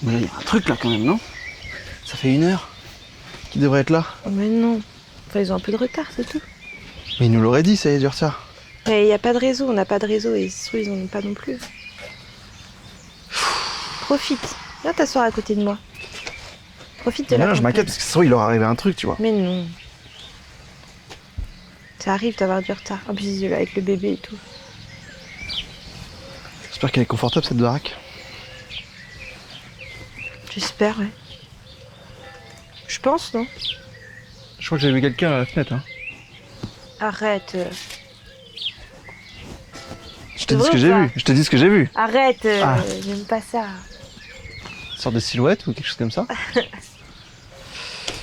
Mais là, il y a un truc là quand même, non? Ça fait 1 heure qu'il devrait être là. Mais non. Enfin, ils ont un peu de retard, c'est tout. Mais il nous l'aurait dit, ça y est, du retard. Mais il n'y a pas de réseau, on n'a pas de réseau et ils n'en ont pas non plus. Profite. Viens t'asseoir à côté de moi. Profite de Mais la là, je campagne. m'inquiète parce que ça se trouve, il leur arrivé un truc, tu vois. Mais non. Ça arrive d'avoir du retard. En plus, avec le bébé et tout. J'espère qu'elle est confortable cette baraque. J'espère, ouais. Je pense, non? Je crois que j'ai vu quelqu'un à la fenêtre. Hein. Arrête. Je te dis ce que j'ai vu. Je te dis ce que j'ai vu. Arrête, Ah. j'aime pas ça. Une sorte de silhouette ou quelque chose comme ça.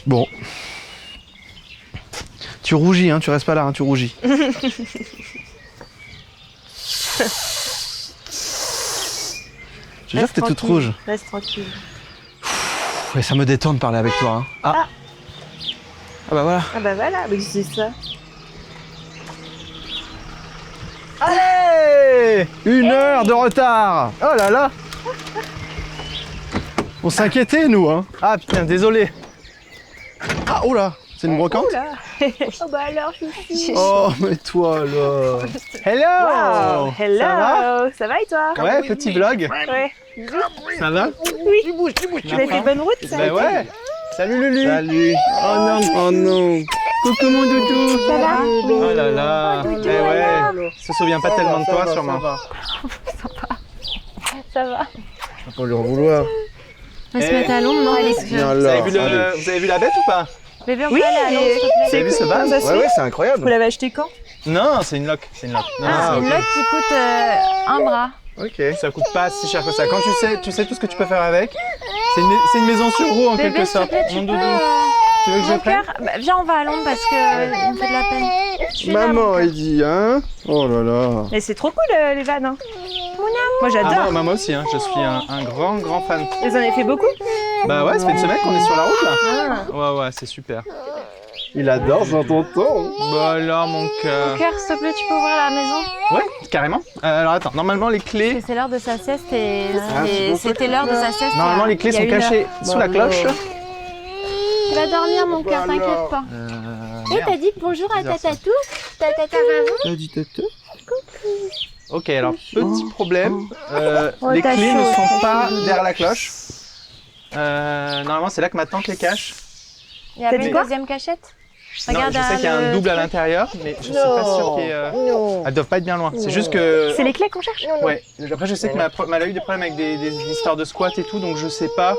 Bon. Tu rougis, hein, tu restes pas là, hein, tu rougis. Je veux dire que t'es toute tranquille. rouge. Reste tranquille. Et ça me détend de parler avec toi. Hein. Ah. Ah bah voilà. Ah bah voilà, mais c'est ça. Allez 1 heure de retard. Oh là là. On s'inquiétait nous, hein. Ah putain, désolé. Ah oh là, c'est une brocante. Oula. Oh bah alors, chouchou. Oh mais toi là. Hello. Wow, hello. Ça va et toi? Ouais, petit vlog. Ouais. Ça va? Oui. Tu as fait bonne route, ça? Ben ouais. Salut Lulu. Salut. Oh non. Oh non. Coucou mon doudou. Ça va? Oh là là. Oh, doudou, Eh ouais. alors. Il se souvient pas tellement de toi sûrement. Ça va. Faut lui en vouloir. On va se mettre à l'ombre, non? Allez, Viens Vous là. avez vu la bête ou pas? bébé, on Oui, peut aller à l'ombre, s'il te plaît. Vous avez vu ce vase? Ça se Ouais, fait. ouais, c'est Vous incroyable. l'avez acheté quand? Non, c'est une loque. C'est une loque. Non, Ah, c'est une loque qui coûte un bras. Ok. ça coûte pas si cher que ça. Quand tu sais tout ce que tu peux faire avec. C'est une maison sur roue en Bébé, quelque s'il te sorte. plaît, tu Mon peux... doudou. Tu veux que je Mon le prenne? cœur, bah, viens, on va à l'ombre parce que il me fait de la peine. Je suis là, mon Maman, cœur. il dit, hein. Oh là là. Mais c'est trop cool les vannes. Hein. Moi Ah, j'adore. moi aussi, hein. Je suis un grand fan. Vous en avez fait beaucoup? Bah ouais, ça fait une semaine qu'on est sur la route là. Ah. Ouais, c'est super. Il adore son tonton. Bah alors mon Mon cœur. cœur, s'il te plaît, tu peux ouvrir la maison? Ouais, carrément. Alors attends, normalement les Parce clés. que c'est l'heure de sa sieste et c'est pour ça c'était l'heure de sa sieste. Normalement les clés il y a sont 1 heure. cachées sous la cloche. Tu vas dormir, mon cœur, Bah alors. t'inquiète pas. Et Merde. t'as dit bonjour à Bizarre, ça. Tatatou? Tata maman? T'as dit tata? Ok, alors petit problème. Oh, Les t'as clés chaud, ne sont t'as pas chaud. derrière la cloche. Normalement c'est là que ma tante les cache. Il y a T'as pas dit une quoi? deuxième cachette? Non, Regarde je sais qu'il y a un le double à truc. l'intérieur, mais je suis pas sûr qu'il y ait. Non. Elles doivent pas être bien loin. C'est juste que. C'est les clés qu'on cherche? Ouais. Après, je sais que elle a eu des problèmes avec des histoires de squat et tout, donc je sais pas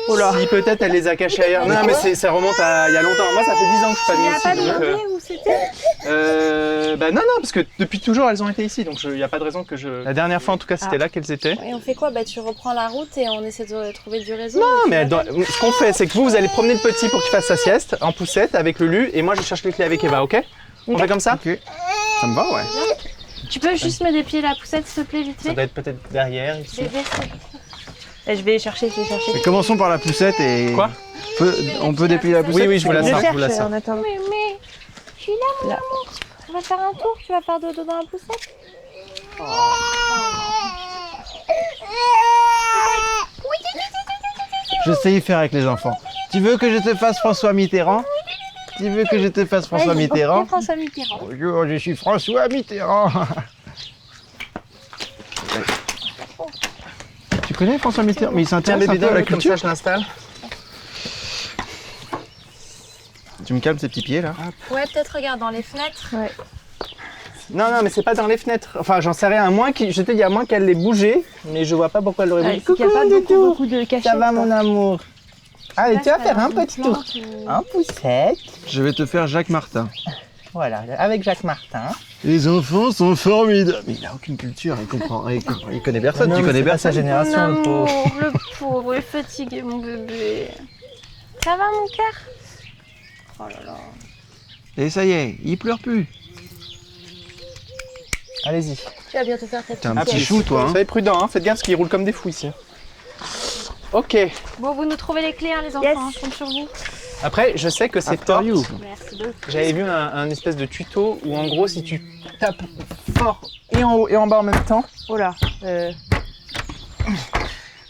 Oh là. si peut-être elle les a cachées ailleurs. Non, mais ça remonte à il y a longtemps. Moi, ça fait 10 ans que je suis pas Il n'y venu a pas ici. Donc, demandé où c'était? bah non, parce que depuis toujours, elles ont été ici, donc il n'y a pas de raison que je. La dernière fois, en tout cas, c'était là qu'elles étaient. Et on fait quoi? Bah tu reprends la route et on essaie de trouver du réseau. Non, mais ce qu'on fait, c'est que vous allez promener le petit pour qu'il fasse sa sieste en poussette avec Lulu, et moi, je cherche les clés avec Eva, ok? On fait comme ça? Ok. Ça me va, ouais. Tu peux juste me déplier la poussette, s'il te plaît, vite Ça fait? doit être peut-être derrière, ici. Bébé, c'est- Je vais chercher, je vais chercher. Mais commençons par la poussette et. Quoi? On peut déplier la poussette? Oui, je vous la Je sors, je vous la cherche sors. en attendant. Mais, je suis là, mon Là. amour. On va faire un tour, tu vas faire dodo dans la poussette? Je sais y faire avec les enfants. Tu veux que je te fasse François Mitterrand? Tu veux que je te fasse François Vas-y, Mitterrand? fais François Mitterrand. Bonjour, je suis François Mitterrand. Tu connais François Mitterrand? Mais il Tiens, s'intéresse un bébé, peu à la comme culture. ça, je l'installe. Tu me calmes ces petits pieds là? Ouais, peut-être regarde dans les fenêtres. Ouais. Non, mais c'est pas dans les fenêtres. Enfin, j'en sais rien. À moins je te dis, à moins qu'elle l'ait bougé, mais je vois pas pourquoi elle l'aurait Ouais, bougé. c'est qu'il n'y a pas beaucoup de cachettes. Ça va, mon amour? Allez, tu vas faire un petit tour. tour. En poussette. Je vais te faire Jacques Martin. Voilà, avec Jacques Martin. Les enfants sont formidables. Mais il a aucune culture, il comprend, il connaît personne. Non, Tu mais connais c'est pas sa personne. génération, le Mon pauvre. amour, le pauvre, il est fatigué, mon bébé. Ça va, mon cœur? Oh là là. Et ça y est, il pleure plus. Allez-y. Tu vas bientôt faire ta T'es un petite petit sieste. chou, toi. Hein. Soyez prudents, hein. Faites gaffe parce qu'ils roulent comme des fous ici. Ok. Bon, vous nous trouvez les clés, hein, les enfants, Yes. hein, je compte sur vous. Après, je sais que c'est After porte. you. Merci beaucoup. J'avais vu un espèce de tuto où en gros, si tu tapes fort et en haut et en bas en même temps, Oh là.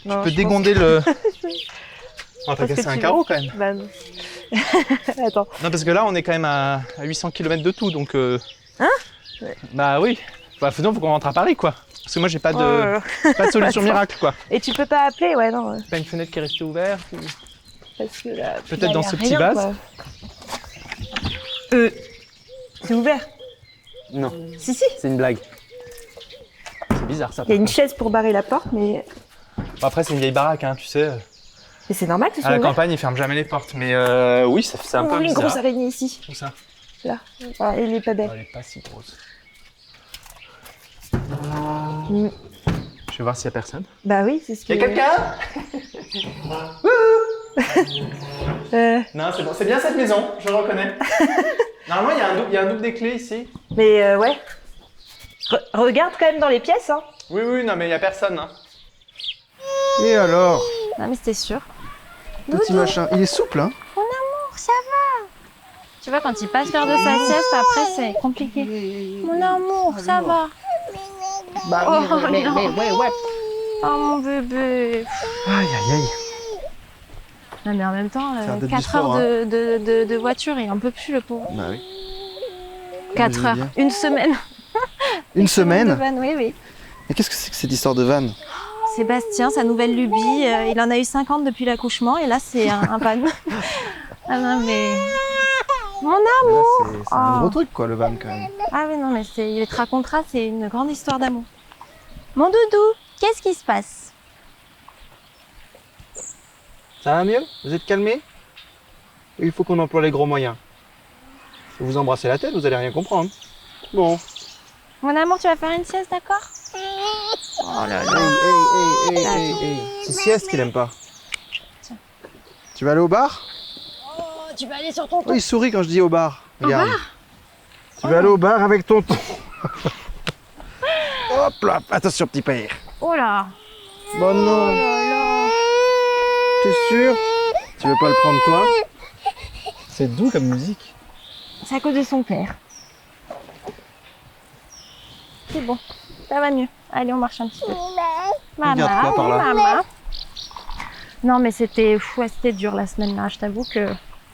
Non, peux je dégonder le... Oh, t'as Parce que cassé un tu carreau veux. quand même. Bah non. Attends. Non, parce que là, on est quand même à 800 km de tout, donc... Hein? Bah oui. Bah sinon, faut qu'on rentre à Paris, quoi. Parce que moi, j'ai pas Oh là là. pas de solution Attends. miracle, quoi. Et tu peux pas appeler, ouais, non. Pas une fenêtre qui est restée ouverte ou... Parce que là. Peut-être là, dans y a ce petit rien, vase. quoi. C'est ouvert. Non, Si, si. c'est une blague. C'est bizarre, ça. Il y a par une contre. chaise pour barrer la porte, mais. Bon, après, c'est une vieille baraque, hein, tu sais. Mais c'est normal que ce À soit la ouvert. campagne, ils ferment jamais les portes. Mais oui, c'est un Oh, peu une bizarre. grosse araignée ici. Où ça? Là. Ah, elle est pas belle. Oh, elle est pas si grosse. Mm. Je vais voir s'il y a personne. Bah oui, c'est ce que. Y a quelqu'un? Non, c'est bon. C'est bien cette maison, je le reconnais. Normalement, il y a un double des clés ici. Mais ouais. Regarde quand même dans les pièces, hein. Oui, oui, non, mais il y a personne. Hein. Et alors, Non, mais c'était sûr. petit machin, il est souple, hein? Ça va. Tu vois, quand il passe l'heure de sa sieste, après, c'est compliqué. Mon amour, ça va. Bah Oh, non. Oh, mon bébé. Aïe, aïe, aïe. Non, mais en même temps, C'est un début 4 fort, heures de voiture, il en peut plus, le pauvre. Bah oui. 4 J'imagine heures. bien. Une semaine. Une De semaine? van, oui, oui. Mais qu'est-ce que c'est que cette histoire de van? Sébastien, sa nouvelle lubie, il en a eu 50 depuis l'accouchement, et là, c'est un van. Ah non, mais... Mon âme. Mais là, c'est un Oh. gros truc, quoi, le van, quand même. Ah oui, non, mais il te racontera, c'est une grande histoire d'amour. Mon doudou, qu'est-ce qui se passe? Ça va mieux? Vous êtes calmé? Il faut qu'on emploie les gros moyens. Si vous embrassez la tête, vous allez rien comprendre. Bon. Mon amour, tu vas faire une sieste, d'accord? Oh là là. Hey. C'est sieste qu'il aime pas. Tu vas aller au bar? Oh, tu vas aller sur ton Oh, il sourit quand je dis au bar. Regarde. Tu vas aller au bar avec tonton. Hop là, attention petit père. Oh là. Bon non. Oh là. T'es sûr? Tu veux pas le prendre toi? C'est doux comme musique. C'est à cause de son père. C'est bon, ça va mieux. Allez, on marche un petit peu. Regarde-toi par là. Maman. Non, mais c'était dur la semaine là. Je t'avoue que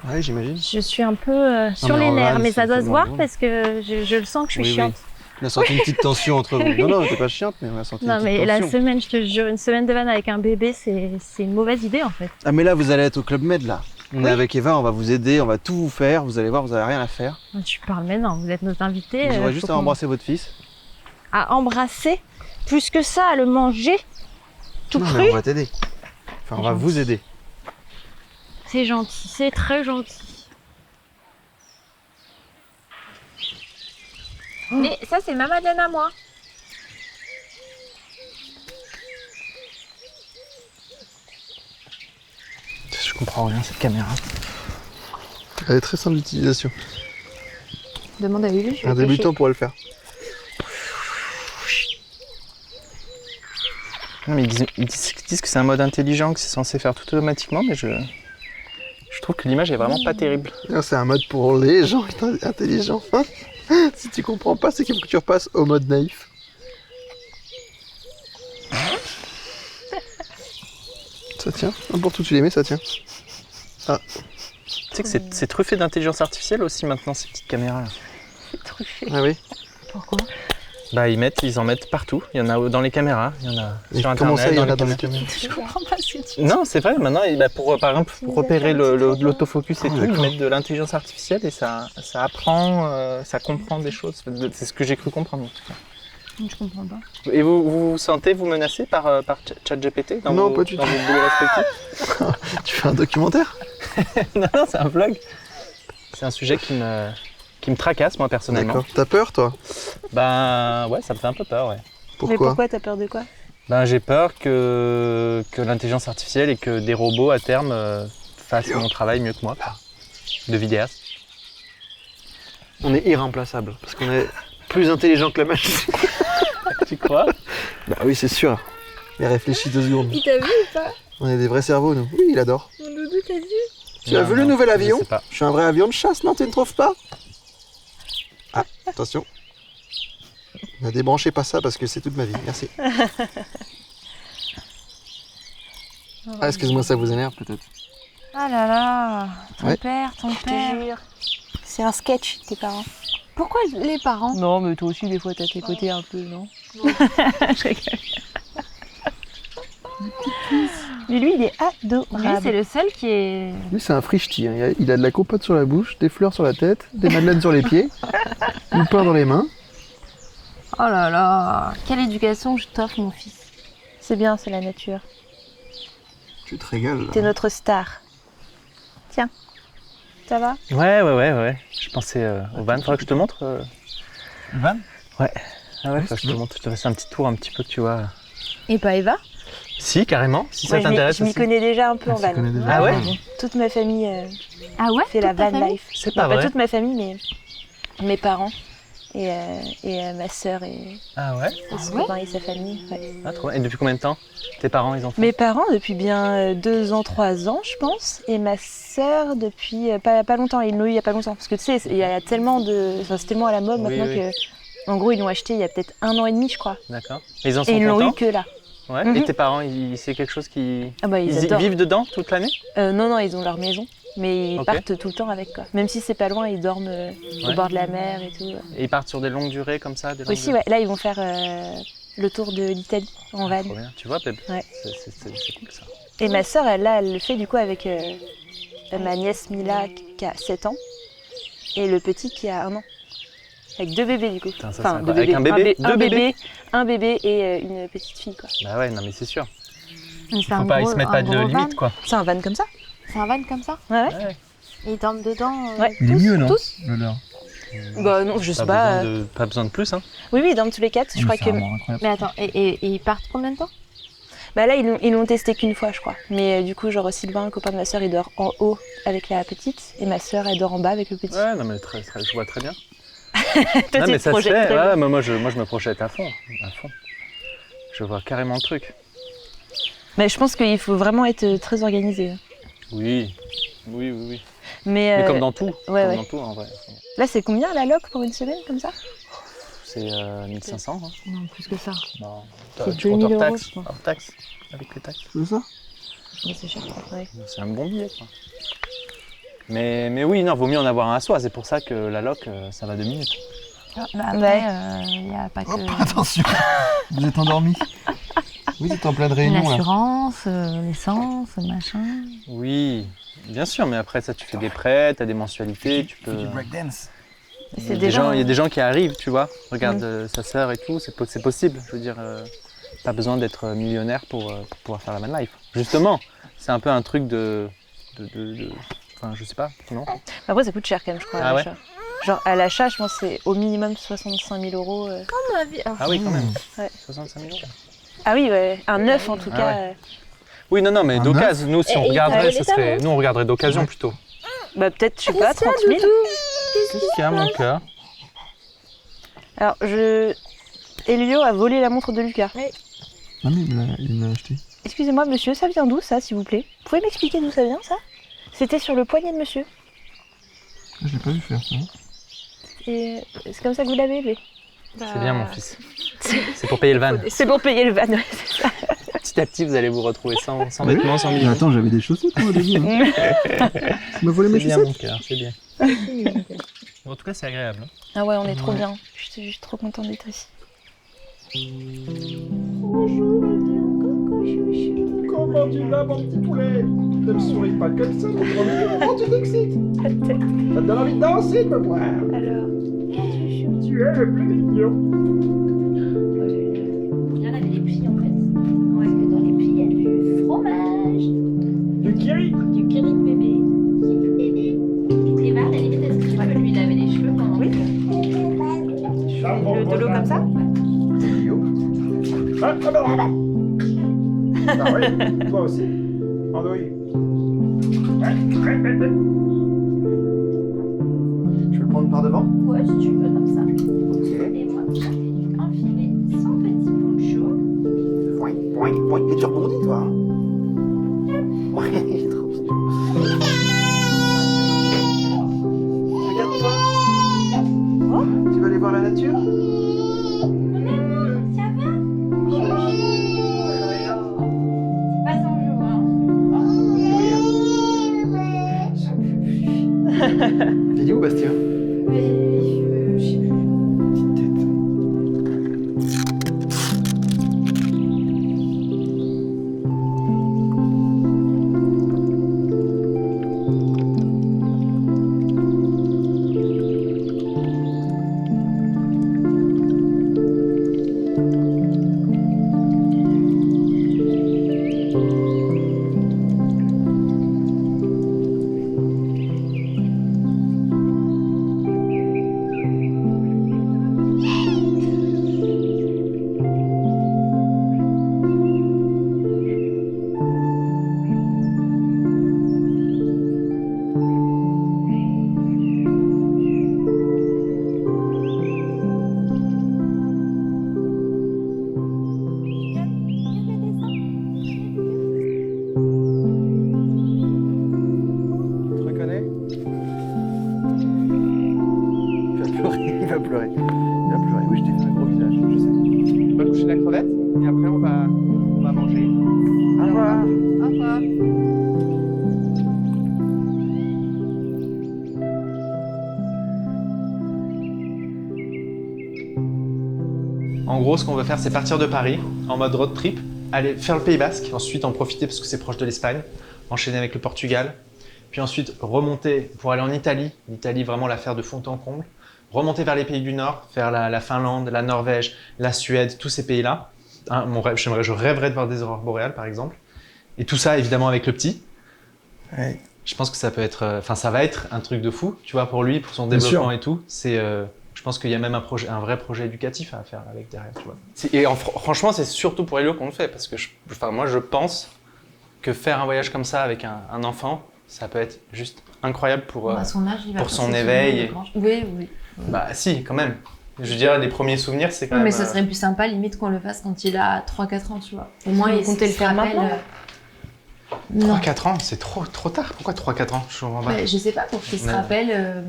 Ouais, j'imagine. je suis un peu sur mais les en nerfs, vrai, mais c'est ça doit se tellement voir drôle. parce que je le sens que je suis Oui, oui. chiante. On a senti une petite tension entre vous. Non, non, t'es pas chiante, mais on a senti Non, une mais petite la tension. semaine, je te jure, une semaine de van avec un bébé, c'est une mauvaise idée en fait. Ah, mais là, vous allez être au Club Med, là. On Oui. est avec Eva, on va vous aider, on va tout vous faire. Vous allez voir, vous avez rien à faire. Tu parles, mais non, vous êtes nos invités. Vous aurez faut juste à qu'on- embrasser votre fils. À embrasser, plus que ça, à le manger, tout Non, cru. mais on va t'aider. Enfin, on va Gentil. vous aider. C'est gentil, c'est très gentil. Mais ça, c'est ma Madeleine à moi. Je comprends rien, cette caméra. Elle est très simple d'utilisation. Demande à Lulu. Un débutant pourrait le faire. Non, mais ils disent que c'est un mode intelligent, que c'est censé faire tout automatiquement, mais je trouve que l'image est vraiment pas terrible. Ah, c'est un mode pour les gens intelligents. Hein. Si tu comprends pas, c'est qu'il faut que tu repasses au mode naïf. Ça tient. N'importe où tu les mets, ça tient. Tu sais que c'est truffé d'intelligence artificielle aussi maintenant, ces petites caméras. Truffé. Ah oui. Pourquoi? Bah ils en mettent partout. Il y en a dans les caméras, il y en a Et sur comment internet. ça, il y en a les dans les caméras. caméras? Je comprends pas ce que tu dis. Non, c'est vrai, maintenant, par exemple, pour repérer l'autofocus et Ah, tout, ils d'accord. mettent de l'intelligence artificielle et ça apprend, ça comprend des choses. C'est ce que j'ai cru comprendre en tout cas. Je comprends pas. Et vous vous sentez vous menacé par ChatGPT dans Non, vos, pas du dans tout. vos boulots respectifs? Tu fais un documentaire? Non, c'est un vlog. C'est un sujet qui me tracasse moi personnellement. D'accord. T'as peur, toi? Ben ouais, ça me fait un peu peur, ouais. Mais Pourquoi? pourquoi t'as peur de quoi? Ben j'ai peur que l'intelligence artificielle et que des robots à terme fassent mon travail mieux que moi, de vidéaste. On est irremplaçable parce qu'on est plus intelligent que la machine. Tu crois? Bah oui, c'est sûr. Il réfléchit 2 secondes. Il t'a vu ou pas? On est des vrais cerveaux, nous. Oui, il adore. Mon doudou, t'as vu? Tu as vu le Non, nouvel je avion? sais pas. Je suis un vrai avion de chasse, non? Tu ne trouves pas? Ah, attention. Ne débranchez pas ça parce que c'est toute ma vie. Merci. Ah, excuse-moi, ça vous énerve peut-être. Ah là là, ton Ouais. père. jure. C'est un sketch, tes parents. Pourquoi les parents? Non, mais toi aussi, des fois, t'as tes côtés un peu, non? Je rigole. Mais lui, il est Lui, adorable. c'est le seul qui est... Lui, c'est un frichti. Hein. Il a de la compote sur la bouche, des fleurs sur la tête, des madeleines sur les pieds, une pain dans les mains. Oh là là, quelle éducation je t'offre, mon fils. C'est bien, c'est la nature. Tu te régales. T'es notre star. Tiens, ça va? Ouais. Je pensais au van. Faudra que je te montre. Le van? Ah ouais, faudra que je te montre. Je te fasse un petit tour un petit peu que tu vois. Et pas Eva? Si, carrément. Si ça Moi, t'intéresse je m'y aussi. connais déjà un peu en Ah, tu van. connais déjà. Ah ouais? Toute ma famille Ah ouais? fait la toute ta van famille life. C'est Non, pas vrai. toute ma famille, mais mes parents et ma sœur et Ah ouais? son ouais copain et sa famille. Ouais. Ah, trop bien. Et depuis combien de temps tes parents, ils ont fait? Mes parents depuis bien 2 ans, 3 ans, je pense. Et ma sœur depuis pas longtemps. Ils l'ont eu il n'y a pas longtemps. Parce que tu sais, il y a tellement de. Enfin, c'est tellement à la mode Oui, maintenant oui. que. En gros, ils l'ont acheté il y a peut-être 1 an et demi, je crois. D'accord. Et ils en sont Et ils l'ont eu contents? que là. Ouais. Mhm. Et tes parents, c'est quelque chose qui. Ah bah, ils adorent. vivent dedans toute l'année? Non, ils ont leur maison. Mais ils Ok. partent tout le temps avec, quoi. Même si c'est pas loin, ils dorment au Ouais. bord de la mer et tout. Et ils partent sur des longues durées comme ça? Des longues Aussi, ouais. Là, ils vont faire le tour de l'Italie en van. Trop bien. Tu vois, Pep? Ouais. C'est cool ça. Et ma sœur, elle le fait du coup avec ma nièce Mila qui a 7 ans et le petit qui a 1 an. Avec 2 bébés du coup. Putain, ça, Enfin, c'est 2 incroyable. bébés. Avec un bébé? Deux bébés? Un bébé et une petite fille, quoi. Bah ouais, non mais c'est sûr. Mais c'est Faut un pas, ils gros- se mettent un pas de gros limite van. quoi. C'est un van comme ça? C'est un van comme ça? Ouais. Ouais. Et ils dorment dedans Ouais. Il est mieux, non? Tous? Le leur. Bah non, je sais pas. Pas besoin de plus hein. Oui, ils dorment tous les 4. Je crois que. Mais attends, et ils partent combien de temps? Bah là, ils l'ont testé qu'une fois, je crois. Mais du coup, genre Sylvain, le copain de ma sœur, il dort en haut avec la petite et ma sœur, elle dort en bas avec le petit. Ouais, non mais je vois très bien. Toi, non tu mais te ça se projettes fait. très Ouais, bien. mais moi je me projette à fond. Je vois carrément le truc. Mais je pense qu'il faut vraiment être très organisé. Oui. Mais, Mais comme dans tout. ouais, Comme ouais. dans tout en vrai. là, c'est combien la loc pour une semaine comme ça? C'est 1500 hein. Non, plus que ça. Non. C'est Tu comptes 2000 hors €, taxe. je crois. Hors taxe. Avec les taxes. C'est ça? Mais c'est cher. Ouais. C'est un bon billet quoi. Mais oui, non, vaut mieux en avoir un à soi. C'est pour ça que la loc, ça va 2 minutes. Bah après, Ouais. il n'y a pas que Attention, vous êtes endormi. Oui, vous êtes en pleine réunion là. l'assurance, l'essence, machin. Oui, bien sûr, mais après ça, tu fais des prêts, tu as des mensualités, tu peux. breakdance. Il y, C'est a des des gens, gens- il y a des gens qui arrivent, tu vois. Regarde sa sœur et tout, c'est possible. Je veux dire, pas besoin d'être millionnaire pour pouvoir faire la man life. Justement, c'est un peu un truc Enfin, je sais pas, non? Après, ça coûte cher quand même, je crois. Ah à ouais. l'achat. Genre, à l'achat, je pense que c'est au minimum 65 000 €. Ah oui, quand même. Ouais. 65 000 €. Ah oui, ouais. Un neuf en tout Ah cas. ouais. Oui, non, mais Un d'occasion. Nous, si on Et regarderait, t'as ce volé serait. Nous, on regarderait d'occasion plutôt. Bah, peut-être, je sais pas, 30 000. Qu'est-ce qu'il y a, mon cœur? Alors, Elio a volé la montre de Lucas. Ah mais il l'a acheté. Excusez-moi, monsieur, ça vient d'où ça, s'il vous plaît? Vous pouvez m'expliquer d'où ça vient, ça? C'était sur le poignet de monsieur. Je l'ai pas vu faire ça. Et c'est comme ça que vous l'avez élevé. C'est bien, mon fils. C'est pour payer le van. C'est pour payer le van, ouais, c'est ça. Petit à petit, vous allez vous retrouver sans Oui. vêtements, sans Mais millions. attends, j'avais des chaussettes moi au début. Hein. Tu m'as volé mes C'est bien, chaussettes? mon cœur, c'est bien. En tout cas, c'est agréable. hein. Ah ouais, on est trop Ouais. bien. Je suis juste trop contente d'être ici. Comment tu vas, mon petit poulet? Ne me souris pas comme ça, mon grand mignon. Comment tu t'excites? Ça te donne envie de danser, de me voir. Alors, Tu es le plus mignon. Bien laver les plis en fait. Parce que dans les plis, il y a du fromage, Du kiri. du kiri de bébé. Kiri de bébé. Eva, à la limite, est-ce que tu peux lui laver les cheveux pendant Oui. Le de l'eau comme ça? Ah oui, toi aussi. Andouille. Je peux le prendre par devant? Ouais, si tu veux, comme ça. Ok. Et moi, je vais lui enfiler son petit poncho. Et tu rebondis, toi. Ouais, il est trop mignon. Regarde-toi. Tu vas aller voir la nature? Mon amour, ça va? Chouchou. C'est pas son jour, hein. gros, ce qu'on veut faire, c'est partir de Paris en mode road trip, aller faire le Pays Basque, ensuite en profiter parce que c'est proche de l'Espagne, enchaîner avec le Portugal, puis ensuite remonter pour aller en Italie. L'Italie, vraiment la faire de fond en comble. Remonter vers les pays du Nord, faire la Finlande, la Norvège, la Suède, tous ces pays-là. Hein, mon rêve, je rêverais de voir des aurores boréales, par exemple. Et tout ça, évidemment, avec le petit. Ouais. Je pense que ça peut être, ça va être un truc de fou, tu vois, pour lui, pour son Bien développement sûr. et tout. C'est, je pense qu'il y a même un vrai projet éducatif à faire avec derrière, tu vois. Franchement, c'est surtout pour Elio qu'on le fait, parce que moi, je pense que faire un voyage comme ça avec un enfant, ça peut être juste incroyable pour, À son âge, il va pour penser son qu'il éveil est et- grand. Oui, oui. Bah si, quand même. Je veux dire, les premiers souvenirs, c'est quand Non, même... mais ce serait plus sympa, limite, qu'on le fasse quand il a 3-4 ans, tu vois. Au Vous moins, il comptez le se faire rappelle, maintenant Non. 3-4 ans, c'est trop tard. Pourquoi 3-4 ans? Je comprends pas. Bah, je sais pas, pour qu'il se Ouais. rappelle...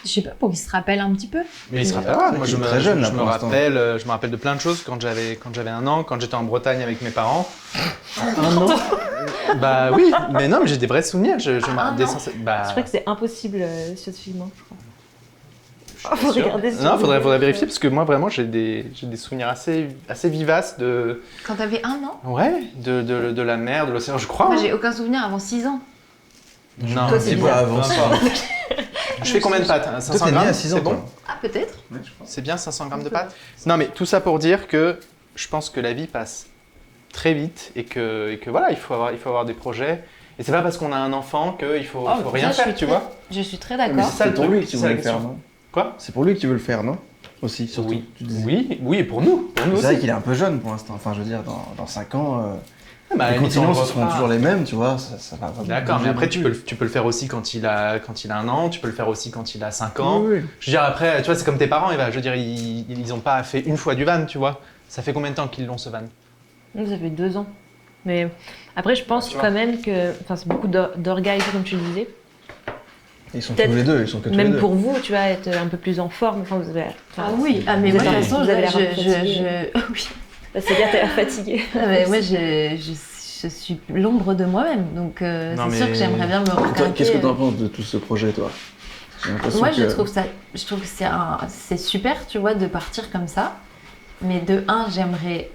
Je sais pas, pour qu'il se rappelle un petit peu. Mais il se rappellera. Moi, il est très jeune, là, je me pour l'instant. rappelle de plein de choses quand j'avais 1 an, quand j'étais en Bretagne avec mes parents. 1 an. Bah oui, mais non, mais j'ai des vrais souvenirs. Ah, des non. bah, Je crois que c'est impossible ce film, je crois. Faut Faut regarder sur Non, faudrait Google. vérifier parce que moi vraiment j'ai des souvenirs assez vivaces de Quand t'avais 1 an, de la mer, de l'océan, je crois. moi hein. j'ai aucun souvenir avant 6 ans. Non, Toi, c'est mais bizarre. Avant ça. Je fais combien de pâtes? Toi, 500 t'es né grammes, à 6 ans, c'est bon? toi. Ah, peut-être. Ouais, je crois. C'est bien 500 grammes de pâtes? Non, mais tout ça pour dire que je pense que la vie passe très vite et que voilà, il faut avoir des projets. Et c'est pas parce qu'on a un enfant qu'il faut rien Ça, faire, tu vois. Je suis très Mais d'accord. c'est ça, le pour truc, lui que tu c'est veux la le faire, question. non? Quoi? C'est pour lui que tu veux le faire, non? Aussi, surtout. Oui. tu disais. Oui, et pour nous C'est vrai aussi. qu'il est un peu jeune pour l'instant. Enfin, je veux dire, dans 5 ans, Bah, à la les limite, on continents, le ce seront refera. toujours les mêmes, tu vois. Ça va pas D'accord, mais bouger après non tu peux le faire aussi quand il a 1 an, tu peux le faire aussi quand il a 5 plus. ans. Oui, oui. Je veux dire, après, tu vois, c'est comme tes parents, Eva. Je veux dire, ils ont pas fait une fois du van, tu vois. Ça fait combien de temps qu'ils l'ont ce van? Nous, ça fait 2 ans. Mais après, je pense Tu vois. quand même que. Enfin, c'est beaucoup d'orgas, comme tu le disais. Ils sont Peut-être tous les deux, ils sont que tous les Même deux. pour vous, tu vois, être un peu plus en forme. Enfin, vous avez, enfin, Ah oui, ah, mais vous moi de êtes toute un- façon, vous avez l'air je, fatigué. oui. Bah, c'est-à-dire que t'as l'air fatiguée. Ah, mais moi je suis l'ombre de moi-même, donc Non, c'est sûr mais- que j'aimerais bien me Toi, regarder. qu'est-ce que t'en penses de tout ce projet, toi? J'ai l'impression Moi, que... je trouve que c'est super, tu vois, de partir comme ça. Mais de un, j'aimerais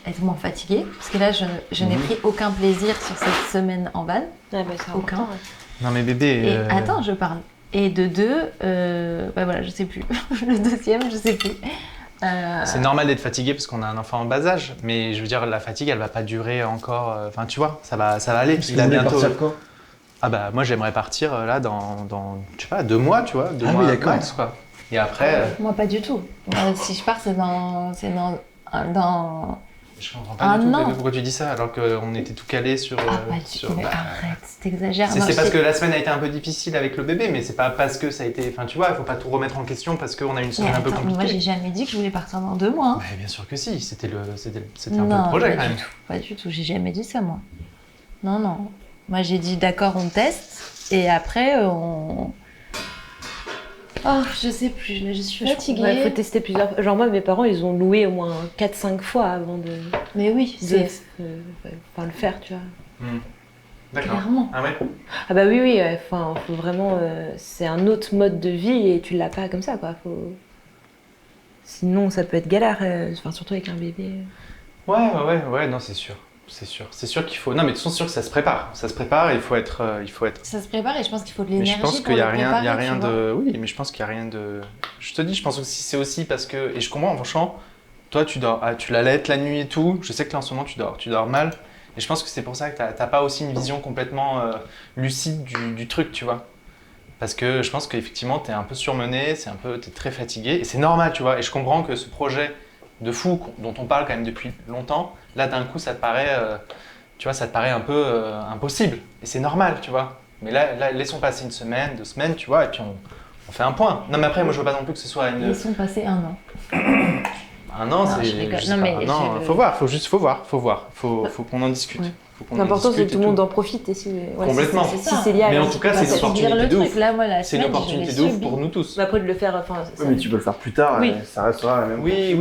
être moins fatiguée, parce que là, je n'ai pris aucun plaisir sur cette semaine en van. Ouais, bah, c'est Aucun. important, ouais. Non, mais bébé. Et attends, je parle. Et de deux, bah voilà, je sais plus. Le deuxième, je sais plus. C'est normal d'être fatigué parce qu'on a un enfant en bas âge, mais je veux dire, la fatigue, elle va pas durer encore. Enfin, tu vois, ça va aller. Parce que Il a vous voulez bientôt. partir quand? Ah bah, moi, j'aimerais partir là dans, je sais pas, 2 mois, tu vois. 2 Ah oui, mois d'accord. max, quoi. Et après. Moi, pas du tout. Si je pars, c'est dans Je comprends pas Ah, du tout non. bébé, pourquoi tu dis ça alors qu'on était tout calé sur. Ah, pas du sur- tout. Mais bah, arrête, t'exagères. C'est Non, c'est je parce sais- que la semaine a été un peu difficile avec le bébé, mais c'est pas parce que ça a été. Enfin, tu vois, il faut pas tout remettre en question parce qu'on a une Mais semaine un peu attends, moi, j'ai compliquée. jamais dit que je voulais partir dans 2 mois. hein. Ouais, bien sûr que si, c'était un peu le Non, projet pas quand du même. tout. Pas du tout. J'ai jamais dit ça, moi. Non, non. Moi, j'ai dit d'accord, on teste. Et après, on. Oh, je sais plus. Là, je suis fatiguée. Ouais, faut tester plusieurs fois. Genre, moi, mes parents, ils ont loué au moins 4-5 fois avant de Mais oui, c'est enfin, le faire, tu vois. D'accord. clairement. Ah ouais. Ah bah oui, oui, enfin, faut vraiment... c'est un autre mode de vie et tu l'as pas comme ça, quoi. Sinon, ça peut être galère, enfin, surtout avec un bébé. Ouais, non, c'est sûr. C'est sûr qu'il faut. Non, mais de toute façon, c'est sûr que ça se prépare. Ça se prépare et il faut être. Ça se prépare et je pense qu'il faut de Mais l'énergie. je pense pour qu'il y a le rien, préparer, il y a rien tu vois. de. Oui, mais je pense qu'il y a rien de. Je te dis, je pense aussi c'est aussi parce que et je comprends franchement. Toi, tu dors, tu l'allaites la nuit et tout. Je sais que là en ce moment tu dors mal. Et je pense que c'est pour ça que t'as pas aussi une vision complètement lucide du truc, tu vois. Parce que je pense qu'effectivement t'es un peu surmené, t'es très fatigué et c'est normal, tu vois. Et je comprends que ce projet de fou dont on parle quand même depuis longtemps, là d'un coup ça te paraît, tu vois, ça te paraît un peu impossible. Et c'est normal, tu vois. Mais là, laissons passer 1 semaine, 2 semaines, tu vois, et puis on fait un point. Non, mais après, moi je veux pas non plus que ce soit une. Ils sont passés 1 an. 1 an, Non, c'est. je rigole. je sais Non, pas, mais 1 an, je- faut voir, faut qu'on en discute. Ouais. Faut qu'on en L'important, c'est que discute tout et le monde en profite. Et si, ouais, Complètement. Si, C'est ça. c'est lié à Mais en la- tout cas, bah, c'est une C'est opportunité dire le de truc. ouf. Là, moi, la C'est une semaine, opportunité je de l'ai ouf subi. pour nous tous. Bah, après, de le faire, enfin... Oui, mais tu peux le faire plus tard, Oui. ça restera la même. Oui,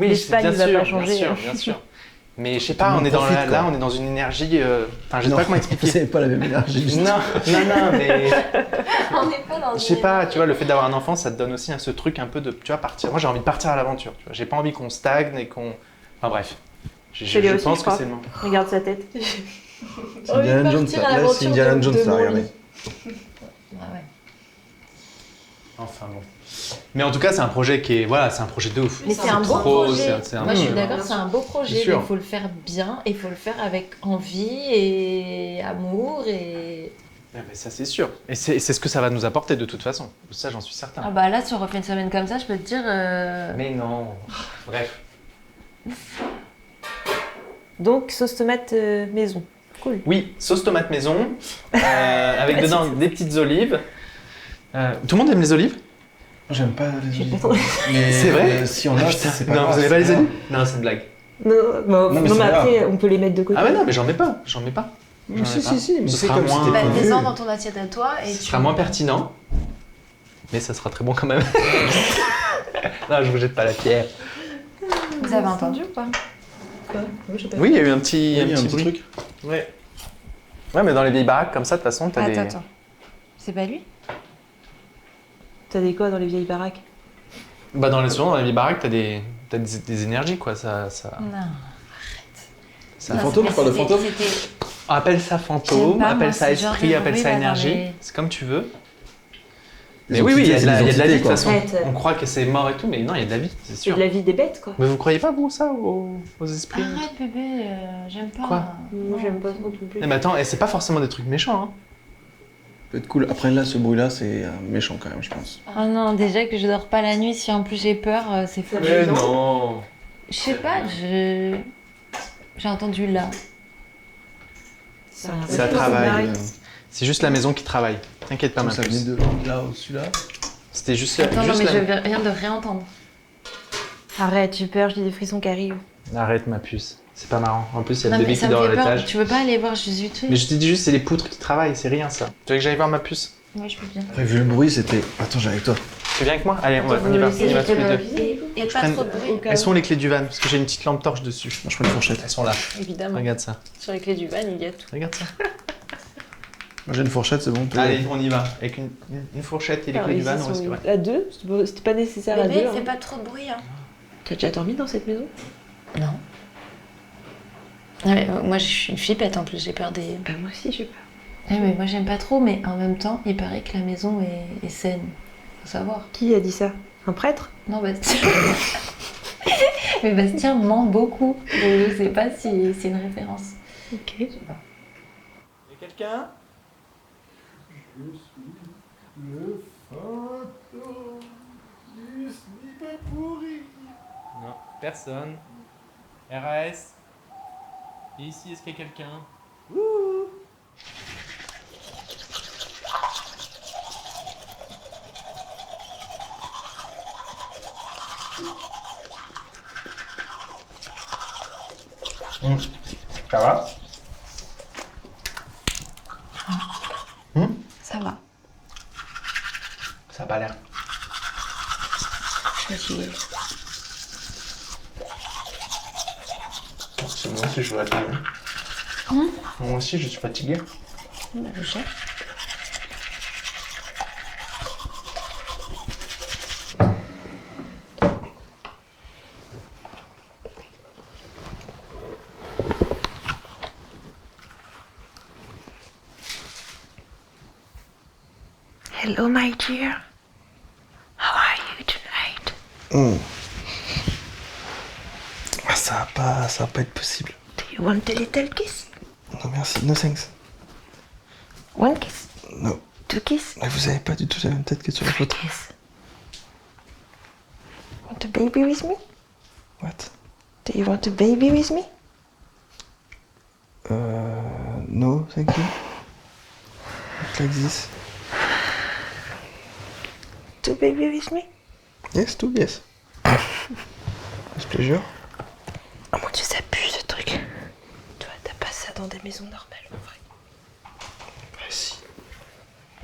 L'Espagne bien va sûr, pas changer. bien sûr. Mais je sais pas, On on est dans profite, quoi. là, on est dans une énergie. Enfin, je sais pas comment expliquer. C'est pas la même énergie. juste. Non, mais On n'est pas dans je sais pas, tu vois, le fait d'avoir un enfant, ça te donne aussi ce truc un peu de, tu vois, partir. Moi, j'ai envie de partir à l'aventure, tu vois. J'ai pas envie qu'on stagne et qu'on. Enfin bref. Je l'ai aussi, pense je que crois. c'est le moment. Regarde sa tête. C'est Indiana Jones, partir là. à Là, l'aventure c'est Indiana de Jones, mon là, regardez. lit. Ah ouais. Enfin bon. Mais en tout cas, c'est un projet qui est, voilà, c'est un projet de ouf. Mais c'est un beau Pro, projet. c'est un- Moi, je suis Mmh. d'accord, c'est un beau projet. C'est sûr. Mais il faut le faire bien et il faut le faire avec envie et amour et. Ouais, mais ça, c'est sûr. Et c'est ce que ça va nous apporter de toute façon. Ça, j'en suis certain. Ah bah là, si on refait une semaine comme ça, je peux te dire. Mais non. Bref. Donc, sauce tomate maison. Cool. Oui, sauce tomate maison, avec dedans des petites olives. Tout le monde aime les olives? J'aime pas les J'ai olives. pas trop- Mais C'est vrai si on a, c'est pas Non, grave, vous avez pas c'est les grave. olives? Non, c'est une blague. Non, Non, mais c'est après, on peut les mettre de côté. Ah ouais, non, mais j'en mets pas. J'en mets pas. Mais si, mais Ce c'est sera comme moins- c'était Bah, prévu. descends dans ton assiette à toi et Ce sera moins pertinent, mais ça sera très bon quand même. Non, je vous jette pas la pierre. Vous avez entendu ou pas? Oui, il y a eu un petit, Oui, un petit bruit. truc. Ouais. Ouais, mais dans les vieilles baraques comme ça, de toute façon, t'as des. Attends. C'est pas lui? T'as des quoi dans les vieilles baraques? Bah, souvent, dans les vieilles baraques, t'as des énergies, quoi. Ça... Non. Ça- Les fantômes, tu parles de fantômes? Appelle ça J'aime fantôme, pas, appelle moi, ça ce genre esprit, de appelle bruit, ça là, dans énergie. les- C'est comme tu veux. Les Mais oui, il y a de la, entités, il y a de la vie de toute quoi. façon. Arrête. On croit que c'est mort et tout, mais non, il y a de la vie, c'est C'est sûr. de la vie des bêtes, quoi. Mais vous croyez pas, vous, ça, aux esprits? Arrête bébé, j'aime pas. Quoi? Moi, j'aime pas trop non plus. Eh, mais attends, et c'est pas forcément des trucs méchants, hein. Peut être cool. Après, là, ce bruit-là, c'est méchant quand même, je pense. Ah non, déjà que je dors pas la nuit, si en plus j'ai peur, c'est fou. Mais non. Je sais pas, j'ai entendu là. Ça travaille. C'est juste la maison qui travaille. T'inquiète pas, ma Ça venait puce. de là au celui-là. C'était juste, Attends, non, juste mais la- je viens de réentendre. Arrête, j'ai peur, j'ai des frissons qui arrivent. Arrête, ma puce. C'est pas marrant. En plus, il y a Non, le mais bébé ça qui me dort à fait peur. l'étage. Tu veux pas aller voir Jésus tué? Mais je te dis juste, c'est les poutres qui travaillent, c'est rien ça. Tu veux que j'aille voir ma puce? Ouais, je peux bien. Après, vu le bruit, c'était. Attends, j'ai avec toi. Tu viens avec moi? Allez, on y va tous les deux. Et pas trop de bruit. Elles sont les clés du van, parce que j'ai une petite lampe torche dessus. Moi, je prends une fourchette. Elles sont là. Évidemment. Regarde ça. Sur les clés du van, il y a tout. Regarde ça. Moi, j'ai une fourchette, c'est bon. Allez, on y va. Avec une fourchette et les clés du van, on risque rien. À deux, c'était pas nécessaire à deux. Bébé, hein. fais pas trop de bruit, hein. T'as déjà dormi dans cette maison? Non. Ouais, moi, je suis une flippette en plus, j'ai peur des. Bah, moi aussi, j'ai peur. Mais moi, j'aime pas trop, mais en même temps, il paraît que la maison est saine. Faut savoir. Qui a dit ça? Un prêtre? Non, Bastien. Mais Bastien ment beaucoup. Donc, je sais pas si c'est une référence. Ok. Y'a quelqu'un? Non, personne. RAS. Et ici, est-ce qu'il y a quelqu'un? Ça va? Ça va. Ça a pas l'air. Je me suis. Moi aussi, je suis fatigué. Moi aussi, je suis fatigué. Je cherche. Hello, my dear. How are you tonight? Ah, ça va pas être possible. Do you want a little kiss? Non, merci. No thanks. One kiss? No. Two kiss? Mais vous avez pas du tout la même tête que sur la Three photo. kiss. Want a baby with me? What? Do you want a baby with me? No, thank you. Not like this. To baby with me? Yes, too, yes. With pleasure. Oh mon dieu, ça pue ce truc. Toi, t'as pas ça dans des maisons normales, en vrai. Ouais, si.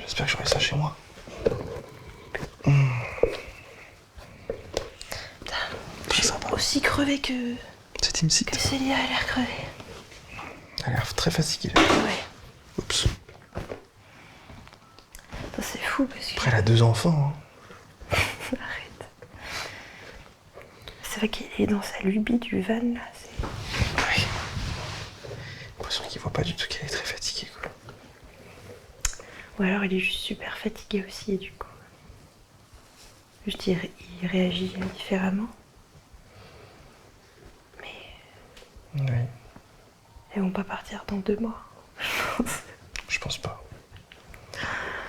J'espère que j'aurai ça chez moi. Je suis aussi crevé que. C'est team sit. Que Célia a l'air crevée. Elle a l'air très fatiguée. Là. Ouais. Oups. Ça, c'est fou parce que. Après, elle a 2 enfants. Hein. Arrête. C'est vrai qu'il est dans sa lubie du van là. Oui. J'ai l'impression qu'il voit pas du tout qu'elle est très fatiguée. Quoi. Ou alors il est juste super fatigué aussi et du coup. Juste il réagit différemment. Mais Oui. ils vont pas partir dans 2 mois. Je pense pas.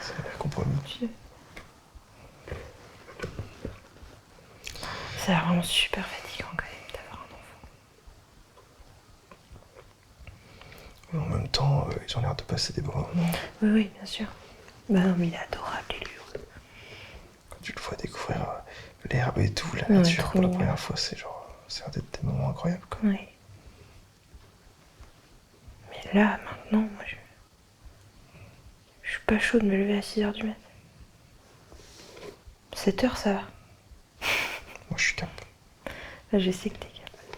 C'est un compromis. Ça a l'air vraiment super fatigant quand même d'avoir un enfant. En même temps, ils ont l'air de passer des bons moments. Oui, oui, bien sûr. Bah non, mais il est adorable, Elio. Quand tu le vois découvrir l'herbe et tout, la Ouais, nature trop pour la mignon. première fois, c'est genre, c'est un des moments incroyables. Quoi. Oui. Mais là, maintenant, moi, je suis pas chaud de me lever à 6h du mat. 7h, ça va. Moi, je suis cap. Là, je sais que t'es capable.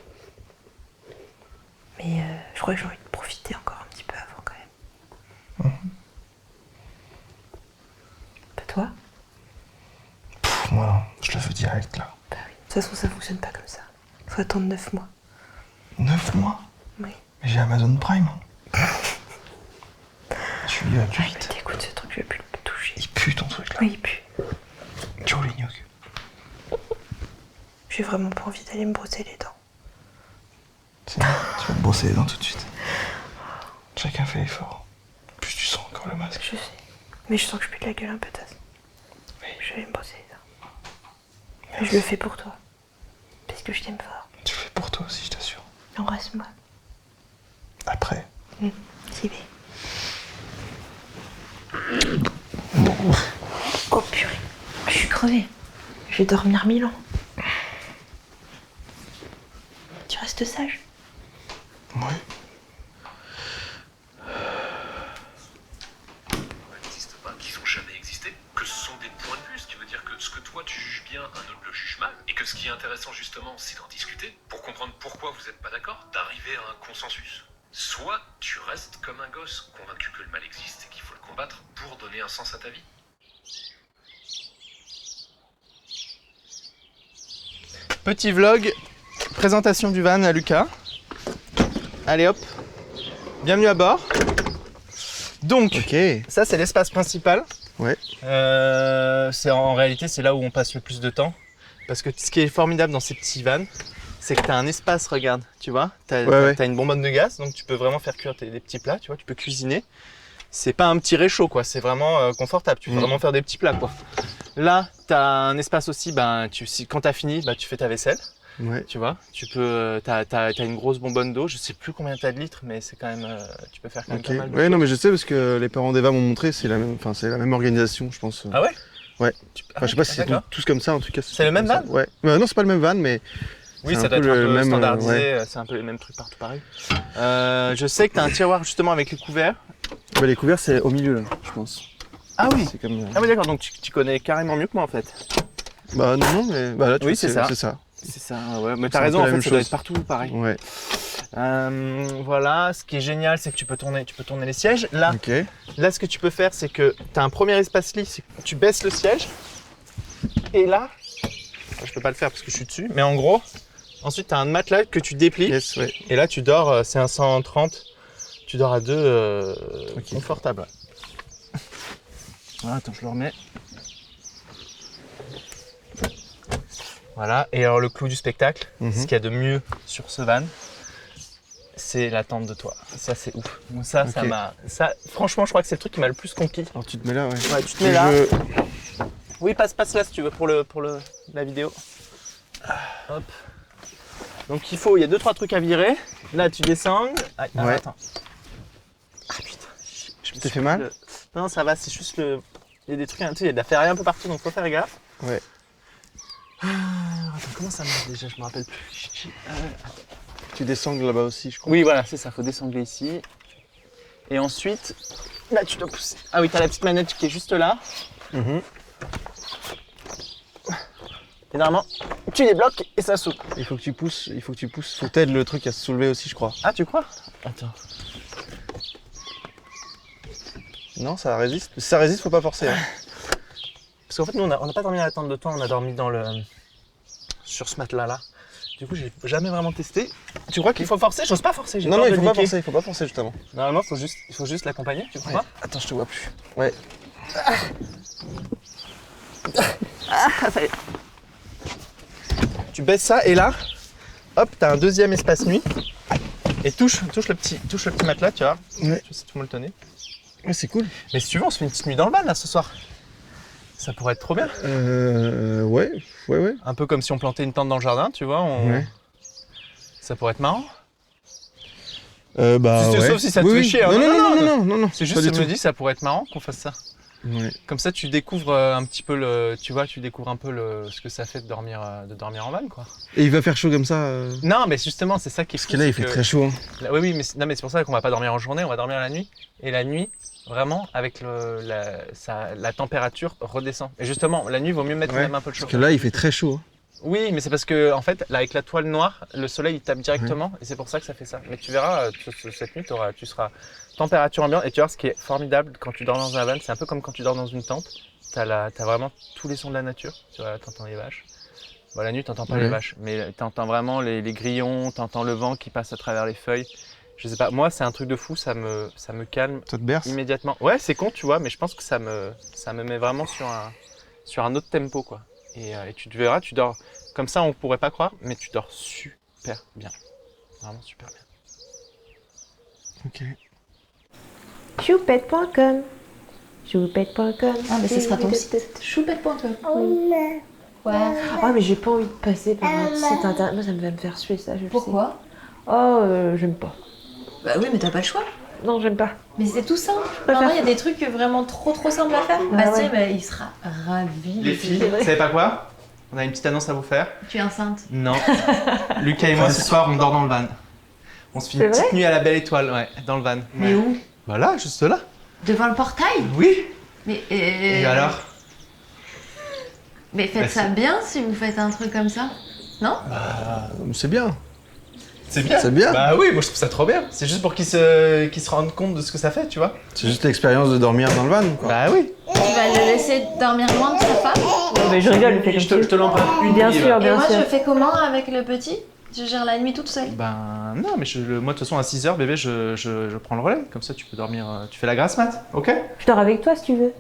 Mais je crois que j'ai envie de profiter encore un petit peu avant quand même. Pas toi? Pff, moi, non, je le veux direct là. Bah oui. De toute façon, ça fonctionne pas comme ça. Faut attendre 9 mois. 9 mois? Oui. Mais j'ai Amazon Prime. Tu y vas plus Ah, mais vite. t'écoutes ce truc, je vais plus le toucher. Il pue ton truc là. Oui, il pue. Ciao les gnocchis. J'ai vraiment pas envie d'aller me brosser les dents. C'est bon, tu vas te brosser les dents tout de suite. Chacun fait l'effort. Plus tu sens encore le masque. Je sais. Mais je sens que je pue de la gueule un peu tasse. Oui. Je vais me brosser les dents. Mais je le fais pour toi. Parce que je t'aime fort. Tu le fais pour toi aussi, je t'assure. Embrasse-moi. Après. J'y vais. Oh purée. Je suis crevée. Je vais dormir 1000 ans. Tu restes sage? Oui. N'existe pas, qui n'ont jamais existé, que ce sont des points de vue, ce qui veut dire que ce que toi tu juges bien, un autre le juge mal, et que ce qui est intéressant justement, c'est d'en discuter, pour comprendre pourquoi vous n'êtes pas d'accord, d'arriver à un consensus. Soit tu restes comme un gosse, convaincu que le mal existe et qu'il faut le combattre pour donner un sens à ta vie. Petit vlog, présentation du van à Lucas. Allez hop, bienvenue à bord. Donc, Ok. ça c'est l'espace principal. Ouais. En réalité, c'est là où on passe le plus de temps. Parce que ce qui est formidable dans ces petits vans, c'est que tu as un espace, regarde, tu vois. Tu as une bonbonne de gaz, donc tu peux vraiment faire cuire des petits plats, tu vois, tu peux cuisiner. C'est pas un petit réchaud, quoi, c'est vraiment confortable, tu peux vraiment faire des petits plats, quoi. Là, tu as un espace aussi, quand tu as fini, tu fais ta vaisselle, Ouais. tu vois. Tu peux, t'as une grosse bonbonne d'eau, je sais plus combien tu as de litres, mais c'est quand même, tu peux faire quand même Ok. pas mal de Ouais, choses. non, mais je sais parce que les parents d'Eva m'ont montré, c'est la même organisation, je pense. Ah ouais? Ouais. Ah, Enfin, je sais pas si c'est d'accord. tous comme ça, en tout cas. C'est le même comme ça. van? Ouais. Non, c'est pas le même van, mais Oui, c'est ça un doit peu être un le peu même, standardisé, c'est un peu les mêmes trucs partout pareil. Je sais que tu as un tiroir justement avec les couverts. bah, les couverts, c'est au milieu, là, je pense. Ah oui. C'est comme. Ah oui d'accord, donc tu connais carrément mieux que moi en fait. Bah, non, mais. Bah, là, tu Oui, vois, c'est ça. C'est ça. C'est ça, ouais. Mais C'est t'as un raison, peu en la fait, même ça doit chose. être partout pareil. Ouais. Voilà, ce qui est génial, c'est que tu peux tourner les sièges. Là, Ok. là, ce que tu peux faire, c'est que tu as un premier espace lit, c'est que tu baisses le siège. Et là, je peux pas le faire parce que je suis dessus, mais en gros, ensuite tu as un matelas que tu déplies. Yes, ouais. Et là, tu dors, c'est un 130, tu dors à deux, Tranquille. confortable. Voilà, attends, je le remets. Voilà, et alors le clou du spectacle, Mhm. ce qu'il y a de mieux sur ce van, c'est la tente de toit. Ça, c'est ouf. Donc ça Ok. ça, franchement, je crois que c'est le truc qui m'a le plus conquis. Alors, tu te mets là, ouais. Ouais, tu te mets là. Je- Oui, passe là si tu veux pour la vidéo. Hop. Donc il y a 2-3 trucs à virer. Là, tu descends. Ah, Ouais. attends. Ah putain. Je me T'as suis fait mal? Non, ça va, c'est juste le. Il y a des trucs, tu sais, il y a de la ferraille un peu partout, donc faut faire gaffe. Ouais. Attends, comment ça marche déjà? Je me rappelle plus. Tu descends là-bas aussi, je crois. Oui, voilà, c'est ça, faut descendre ici. Et ensuite, là, tu dois pousser. Ah oui, t'as la petite manette qui est juste là. Mhm. Et normalement, tu les bloques et ça s'ouvre. Il faut que tu pousses, Faut que t'aides le truc à se soulever aussi, je crois. Ah, tu crois? Attends. Non, ça résiste. Si ça résiste, faut pas forcer. Hein. Parce qu'en fait, nous, on n'a pas dormi à la tente de toi, on a dormi sur ce matelas-là. Du coup, j'ai jamais vraiment testé. Tu crois qu'il faut forcer? J'ose pas forcer. Non, il faut pas forcer justement. Normalement, il faut juste l'accompagner, tu crois pas? Attends, je te vois plus. Ouais. Tu baisses ça et là, hop, t'as un deuxième espace nuit. Et touche le petit matelas, tu vois. Ouais. Je sais tout me le tenir. Ouais, c'est cool. Mais si tu veux, on se fait une petite nuit dans le van là ce soir. Ça pourrait être trop bien. Ouais. Un peu comme si on plantait une tente dans le jardin, tu vois. Ouais. Ça pourrait être marrant. Bah, Sauf si ça te fait chier. Hein. Non. C'est juste, je me dis, ça pourrait être marrant qu'on fasse ça. Ouais. Comme ça, tu découvres un petit peu ce que ça fait de dormir en van, quoi. Et il va faire chaud comme ça. Non, mais justement, c'est ça qui est Parce que là, il fait très chaud. Hein. Oui, mais c'est pour ça qu'on va pas dormir en journée, on va dormir la nuit. Et la nuit, vraiment, avec la température redescend. Et justement, la nuit, il vaut mieux mettre même un peu de chaud. Parce que là, il fait très chaud. Hein. Oui, mais c'est parce que, en fait, là, avec la toile noire, le soleil, il tape directement. Et c'est pour ça que ça fait ça. Mais tu verras, cette nuit, tu seras température ambiante. Et tu vois, ce qui est formidable quand tu dors dans un van, c'est un peu comme quand tu dors dans une tente. T'as vraiment tous les sons de la nature. Tu vois, t'entends les vaches. Bon, la nuit, t'entends pas les vaches. Mais t'entends vraiment les grillons, t'entends le vent qui passe à travers les feuilles. Je sais pas, moi, c'est un truc de fou. Ça me calme Ça te berce? immédiatement. Ouais, c'est con, tu vois, mais je pense que ça me met vraiment sur un autre tempo, quoi. Et tu te verras, tu dors comme ça, on pourrait pas croire, mais tu dors super bien. Vraiment super bien. Ok. Choupette.com. Choupette.com. Ah, mais ce sera ton site. Choupette.com. Ouais. Ah, mais j'ai pas envie de passer par un site internet. Moi, ça va me faire suer ça. Je le sais. Pourquoi? Oh, j'aime pas. Bah oui, mais t'as pas le choix. Non, j'aime pas. Mais c'est tout simple. préfère Il y a des trucs vraiment trop simples à faire. Bastien, il sera ravi. Les filles, vous savez pas quoi? On a une petite annonce à vous faire. Tu es enceinte? Non. Lucas et moi, ce soir, on dort dans le van. On se fait une petite nuit à la belle étoile, ouais, dans le van. Mais où? Bah là, juste là. Devant le portail? Oui. Mais Et alors? Mais faites ça bien si vous faites un truc comme ça. Non? C'est bien. C'est bien. C'est bien. Bah oui, moi je trouve ça trop bien. C'est juste pour qu'ils se rendent compte de ce que ça fait, tu vois. C'est juste l'expérience de dormir dans le van, quoi. Bah oui. Tu vas le laisser dormir loin de sa femme? Non, mais je rigole, il fait Je te l'emprunte une Bien nuit, sûr, là. bien Et moi, sûr. je fais comment avec le petit? Je gère la nuit toute seule. Ben non, mais moi de toute façon à 6h, bébé, je prends le relais. Comme ça, tu peux dormir. Tu fais la grasse mat, ok? Je dors avec toi si tu veux.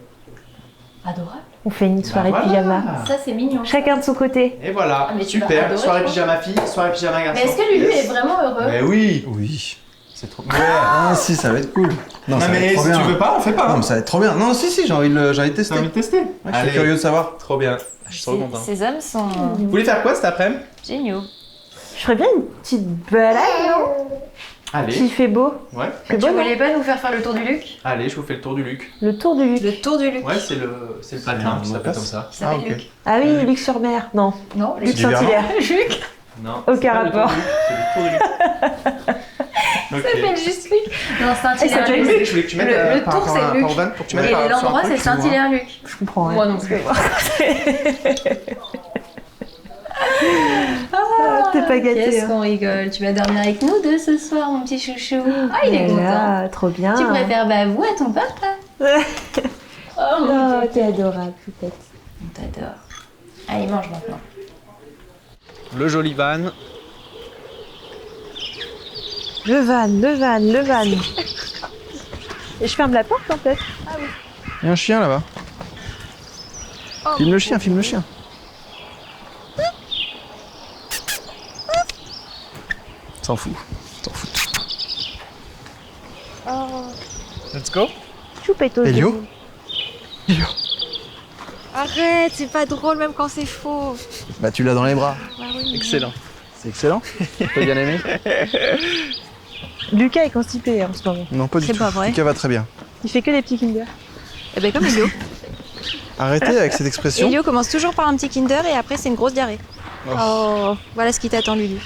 Adorable. On fait une soirée voilà. pyjama. Ça, c'est mignon. Chacun de son côté. Et voilà, Ah, mais tu vas super. adorer, Soirée je pense. pyjama fille, soirée pyjama garçon. Mais est-ce que Lulu Yes. est vraiment heureux? Mais oui. Oui. C'est trop. Ah, si, ça va être cool. Non, ça va mais être trop si bien. tu veux pas, on fait pas. Non, hein. mais ça va être trop bien. Non, si, j'ai envie de tester. T'as envie de tester? Ouais, je suis curieux de savoir. Trop bien. Je suis trop content. Ces hommes sont Vous voulez faire quoi cet après-midi? géniaux. Je ferais bien une petite balade, non? Allez. S'il fait beau. Ouais. C'est Tu beau, non? voulais pas nous faire le tour du Luc? Allez, je vous fais le tour du Luc. Le tour du Luc. Le tour du Luc. Ouais, c'est le patin qui s'appelle comme ça. Qui s'appelle ok. Luc. Ah oui, Luc sur mer. Non. Non, Luc du Verlan. Saint-Hilaire. Luc. Non. Aucun c'est pas le tour rapport. du Luc, c'est le tour du Luc. Ok. Ça s'appelle juste Luc. Non, ça Saint-Hilaire. fait Luc. Je voulais que tu mettes Le par tour, rapport c'est à Luc. par van pour que tu Et mettes sur un l'endroit, truc, c'est tu vois. Saint-Hilaire Luc. Je comprends rien. Moi non plus. Ah, t'es pas gâté. Qu'est-ce Hein. qu'on rigole. Tu vas dormir avec nous deux ce soir, mon petit chouchou. Ah, il est content. Là, trop bien. Tu préfères Bavou à ton papa. Oh mon Oh, Dieu. t'es adorable, peut-être. On t'adore. Allez, mange maintenant. Le joli van. Le van. Et je ferme la porte en fait. Il y a un chien là-bas. Filme le chien. S'en fout. Let's go. Choupetto. Elio Arrête, c'est pas drôle même quand c'est faux. Bah tu l'as dans les bras. Excellent. C'est excellent. T'as bien aimé? Lucas est constipé en ce moment. Non, pas du C'est tout. pas vrai. Lucas va très bien. Il fait que des petits Kinder. Eh ben comme Elio. Arrêtez avec cette expression. Elio commence toujours par un petit Kinder et après c'est une grosse diarrhée. Oh. Voilà ce qui t'attend Lulu.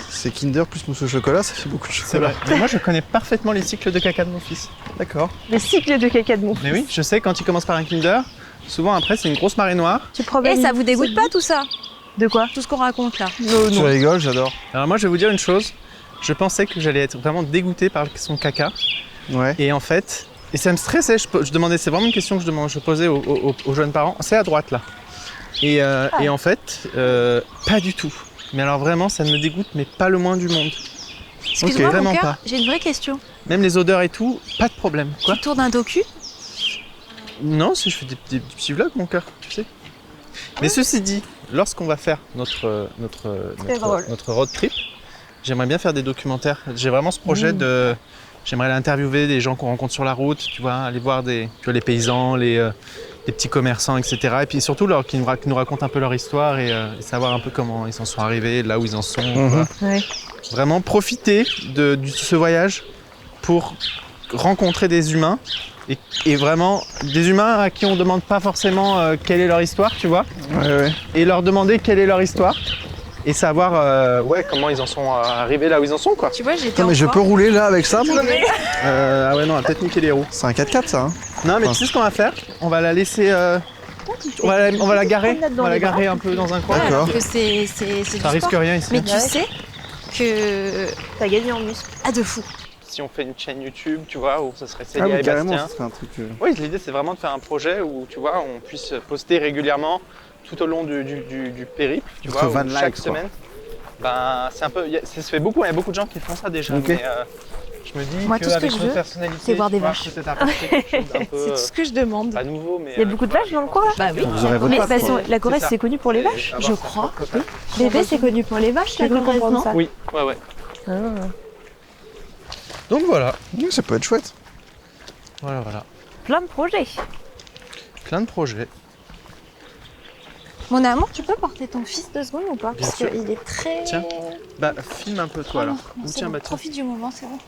C'est Kinder plus mousse au chocolat, ça fait beaucoup de C'est chocolat. vrai. Mais moi, je connais parfaitement les cycles de caca de mon fils. D'accord. Le cycle de caca de mon Mais oui, je sais, quand il commence par un Kinder, souvent après, c'est une grosse marée noire. Tu Eh, probabilises. ça vous dégoûte pas tout ça? De quoi? Tout ce qu'on raconte là. Tu rigoles, j'adore. Alors moi, je vais vous dire une chose. Je pensais que j'allais être vraiment dégoûté par son caca. Ouais. Et en fait, et ça me stressait. Je demandais, c'est vraiment une question que je posais aux jeunes parents. C'est à droite là. Et en fait, pas du tout. Mais alors vraiment, ça me dégoûte, mais pas le moins du monde. Excuse-moi, mon vraiment cœur, pas. j'ai une vraie question. Même les odeurs et tout, pas de problème. Quoi? Tu tournes un docu? Non, je fais des petits vlogs, mon cœur, tu sais. Mais ceci dit, lorsqu'on va faire notre road trip, j'aimerais bien faire des documentaires. J'ai vraiment ce projet de... J'aimerais aller interviewer des gens qu'on rencontre sur la route, tu vois, aller voir tu vois, les paysans, les petits commerçants, etc. Et puis surtout, qui nous racontent un peu leur histoire et savoir un peu comment ils en sont arrivés, là où ils en sont. Voilà. Ouais. Vraiment profiter de ce voyage pour rencontrer des humains et vraiment des humains à qui on ne demande pas forcément quelle est leur histoire, tu vois. Ouais. Et leur demander quelle est leur histoire et savoir comment ils en sont arrivés là où ils en sont, quoi. Tu vois, j'étais Attends, mais je peux rouler là avec ça, moi? Ah ouais, non, on va peut-être niquer les roues. C'est un 4x4 ça, hein? Non, mais tu sais ce qu'on va faire? On va la laisser... on va la garer. On va la garer un peu dans un coin. D'accord. Parce que c'est du Ça risque sport. rien ici. Mais tu sais que T'as gagné en muscle. ah de fou. Si on fait une chaîne YouTube, tu vois, où ce serait Ah Célia oui, et carrément, Bastien. ce serait un truc... Oui, l'idée c'est vraiment de faire un projet où, tu vois, on puisse poster régulièrement tout au long du périple, tu Notre vois, van où chaque life, quoi. semaine. Ben, c'est un peu, ça se fait beaucoup, il y a beaucoup de gens qui font ça déjà, Ok. mais je me dis Moi, tout ce que qu'avec je notre veux, personnalité, c'est voir tu des vois, vaches. peut-être apporter quelque chose d'un peu, C'est tout ce que je demande. pas nouveau, mais... Il y a beaucoup de vaches dans le coin là? Bah oui. Vous aurez votre Mais patte, parce quoi. que la Corrèze C'est ça. c'est connu pour les vaches? Je crois. Bébé c'est connu pour les vaches, J'ai la cru Corrèze, comprendre non? ça. Oui, ouais. Ah. Donc voilà. Oui, ça peut être chouette. Voilà. Plein de projets. Plein de projets. Mon amour, tu peux porter ton fils 2 secondes ou pas? Bien Parce sûr. qu'il est très... Tiens. Bah, filme un peu toi alors. Non, Ou c'est tiens, bon. bah tiens. Profite du moment, c'est bon.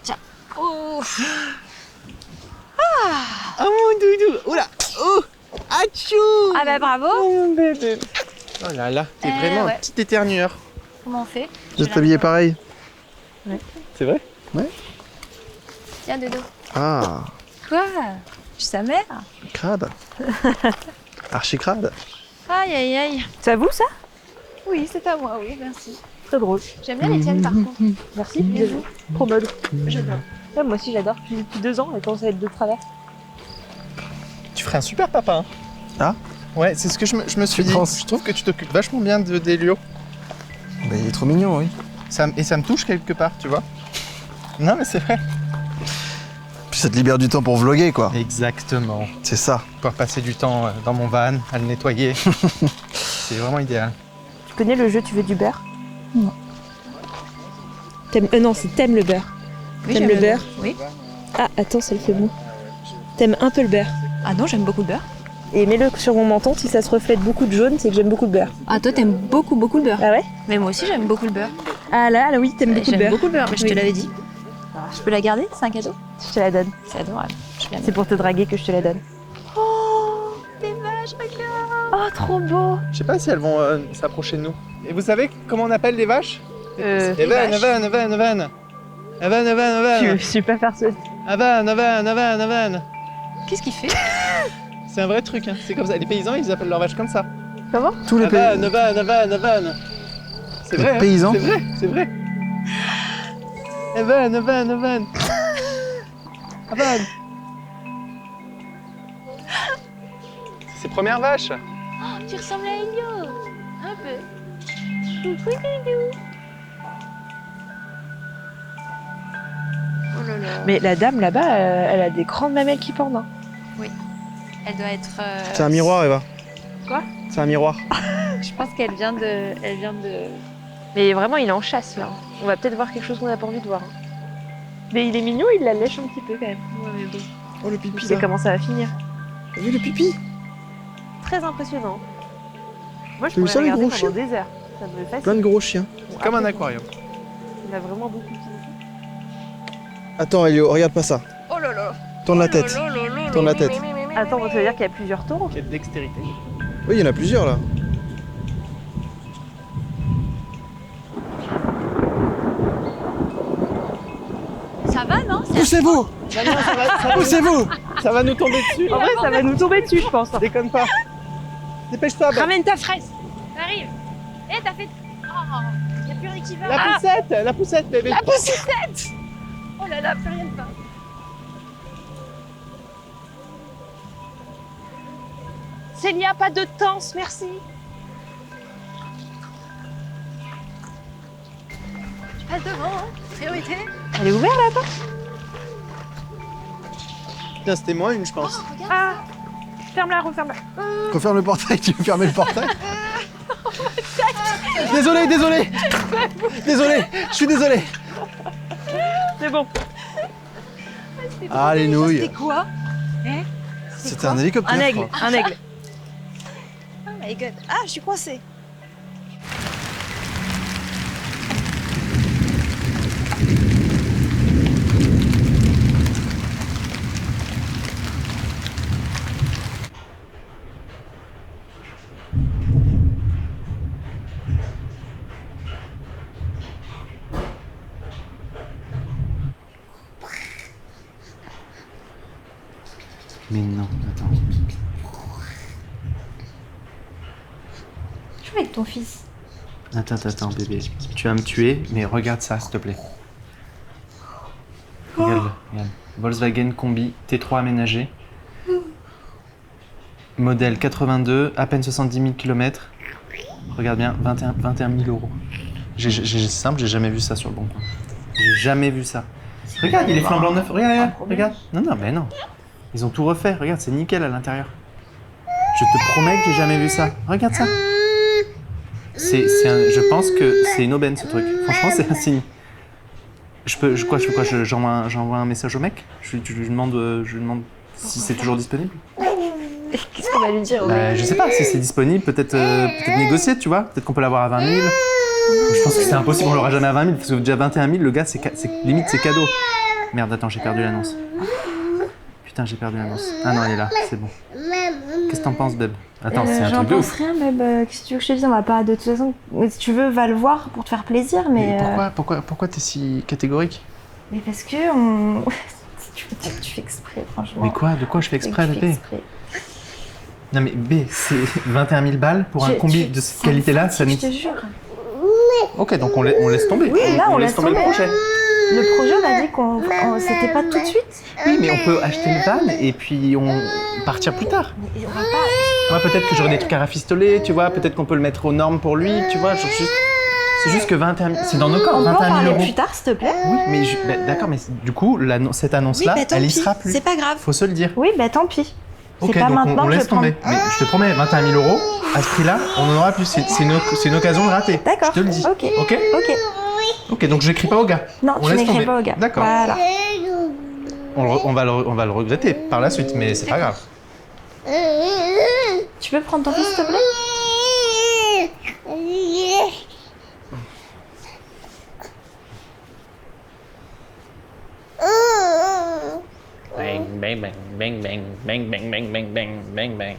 Tiens. Oh. Ah mon doudou. Oula. Oh. Achou. Ah bah bravo! Oh là là, t'es vraiment ouais. un petit éternueur. Comment on fait? Vous êtes habillés pareil? C'est vrai? Tiens, Dodo. Ah, Quoi? Je suis sa mère? crade. Archi crade. Aïe, aïe, aïe. C'est à vous ça? Oui, c'est à moi, oui, merci. Très drôle. J'aime bien les tiennes par contre. Merci. Bisous. Trop mode. J'adore. Ouais, moi aussi j'adore. Depuis 2 ans, elle commence à être de travers. Tu ferais un super papa. Hein. Ah? Ouais, c'est ce que je me suis dit. penses? Je trouve que tu t'occupes vachement bien d'Elio. Bah, il est trop mignon, oui. Et ça me touche quelque part, tu vois. Non, mais c'est vrai. Puis ça te libère du temps pour vlogger, quoi. Exactement. C'est ça. Pouvoir passer du temps dans mon van, à le nettoyer. C'est vraiment idéal. Tu connais le jeu Tu veux du beurre? Non. Non, c'est t'aimes le beurre. Oui, T'aimes j'aime le beurre? Oui. Ah, attends, ça le fait bon. T'aimes un peu le beurre. Ah non, j'aime beaucoup le beurre. Et mets-le sur mon menton, si ça se reflète beaucoup de jaune, c'est que j'aime beaucoup le beurre. Ah, toi, t'aimes beaucoup le beurre. Ah ouais? Mais moi aussi, j'aime beaucoup le beurre. Ah là oui, t'aimes beaucoup le J'aime beurre. beaucoup le beurre, mais je Oui. te l'avais dit. Je peux la garder? C'est un cadeau? Je te la donne. C'est adorable. Je l'aime. C'est pour te draguer que je te la donne. Oh, des vaches, regarde. Oh, trop beau! Je sais pas si elles vont s'approcher de nous. Et vous savez comment on appelle les vaches? Evan. Je suis pas farceuse. Avan. Qu'est-ce qu'il fait? C'est un vrai truc, hein. C'est comme ça. Les paysans, ils appellent leurs vaches comme ça. Comment? Tous les pays. Avan. C'est Les vrai. hein. paysans. C'est vrai. Avan. C'est ses premières vaches. Tu ressembles à Elio. Un peu. Coucou, Doudou. Oh là là. Mais la dame là-bas, elle a des grandes mamelles qui pendent. Hein. Elle doit être... C'est un miroir, Eva. Quoi? C'est un miroir. Je pense qu'elle vient de... Mais vraiment, il est en chasse là. On va peut-être voir quelque chose qu'on n'a pas envie de voir. Hein. Mais il est mignon, il la lèche un petit peu quand même. Ouais, mais bon. Oh, le Tu pipi, sais là. comment ça va finir. T'as vu le pipi? Très impressionnant. Moi, je T'as vu pourrais ça, les regarder gros pendant chiens des heures. Ça me fascine. Plein de gros chiens. C'est comme un aquarium. Il y en a vraiment beaucoup. Attends, Elio, regarde pas ça. Oh là là. Tourne la tête. Tourne la tête. Attends, donc ça veut dire qu'il y a plusieurs taureaux. Quelle dextérité. Oui, il y en a plusieurs, là. Ça va, non? Poussez-vous! Poussez-vous! Ça va nous tomber dessus. En vrai, ça va nous tomber dessus, je pense. Déconne pas. Dépêche-toi. Ben. Ramène ta fraise. Arrive. Eh, t'as fait. Oh, y a plus rien qui va. La poussette, bébé. La poussette. Oh là là, plus rien ne va. Célia, pas de danse, merci. Tu passes devant, hein. Priorité. Elle est ouverte la porte? Putain, c'était moi une, je pense. Ah, ferme-la, referme-la. Referme le portail, tu veux fermer le portail? Désolé, je suis désolé. C'est bon. Ah, les nouilles. C'était quoi? C'était un hélicoptère. Un je aigle, crois. un aigle. Oh my god. Ah, je suis coincée. Mais non, attends. Joue avec ton fils. Attends, bébé. Tu vas me tuer, mais regarde ça, s'il te plaît. Regarde. Volkswagen Combi T3 aménagé. Modèle 82, à peine 70 000 km. Regarde bien, 21 000 euros. C'est simple, j'ai jamais vu ça sur le bon coin. J'ai jamais vu ça. Regarde, il est flambant neuf. Regarde. Non, mais non. Ils ont tout refait. Regarde, c'est nickel à l'intérieur. Je te promets que j'ai jamais vu ça. Regarde ça. Je pense que c'est une aubaine, ce truc. Franchement, c'est un signe. J'envoie un message au mec. Je lui demande si c'est toujours disponible. Qu'est-ce qu'on va lui dire? Je sais pas, si c'est disponible, peut-être négocier, tu vois. Peut-être qu'on peut l'avoir à 20 000. Je pense que c'est impossible, on l'aura jamais à 20 000, parce que déjà 21 000, le gars, limite, c'est cadeau. Merde, attends, j'ai perdu l'annonce. Putain, j'ai perdu l'annonce. Ah non, elle est là, c'est bon. Qu'est-ce que t'en penses, Beb? Attends, c'est un J'en truc de pense ouf. rien, mais qu'est-ce que tu veux que je te dise? On va pas, de toute façon, si tu veux, va le voir pour te faire plaisir, mais. Pourquoi t'es si catégorique? Mais parce que tu fais exprès, franchement. Mais quoi? De quoi je fais exprès, Tu fais bébé? exprès. Non mais B, c'est 21 000 balles pour un combi de cette qualité-là, ça Je n'est... te jure. Ok, donc on laisse tomber. Oui, là, on laisse tomber le tomber. projet. Le projet, on a dit qu'on c'était pas tout de suite. Oui, mais on peut acheter une vanne et puis partir plus tard. Mais on va pas. Moi, peut-être que j'aurai des trucs à rafistoler, tu vois. Peut-être qu'on peut le mettre aux normes pour lui, tu vois. C'est juste que 21 000... C'est dans nos corps, On peut en 21 000 parler euros. plus tard, s'il te plaît. Oui, mais d'accord, mais du coup, cette annonce-là, elle y sera plus. C'est pas grave. Faut se le dire. Oui, bah tant pis. Ok, C'est pas donc maintenant on que je laisse prends. tomber. Mais je te promets, 21 000 euros, à ce prix-là, on en aura plus. C'est une occasion de rater. D'accord. Je te le dis. Ok. Ok. Ok, donc je n'écris pas au gars. Non, On tu laisse n'écris tomber. pas au gars. D'accord. Voilà. On va le regretter par la suite, mais c'est pas grave. Tu peux prendre ton fils, s'il te plaît? Bang, bang, bang, bang, bang, bang, bang, bang, bang, bang, bang.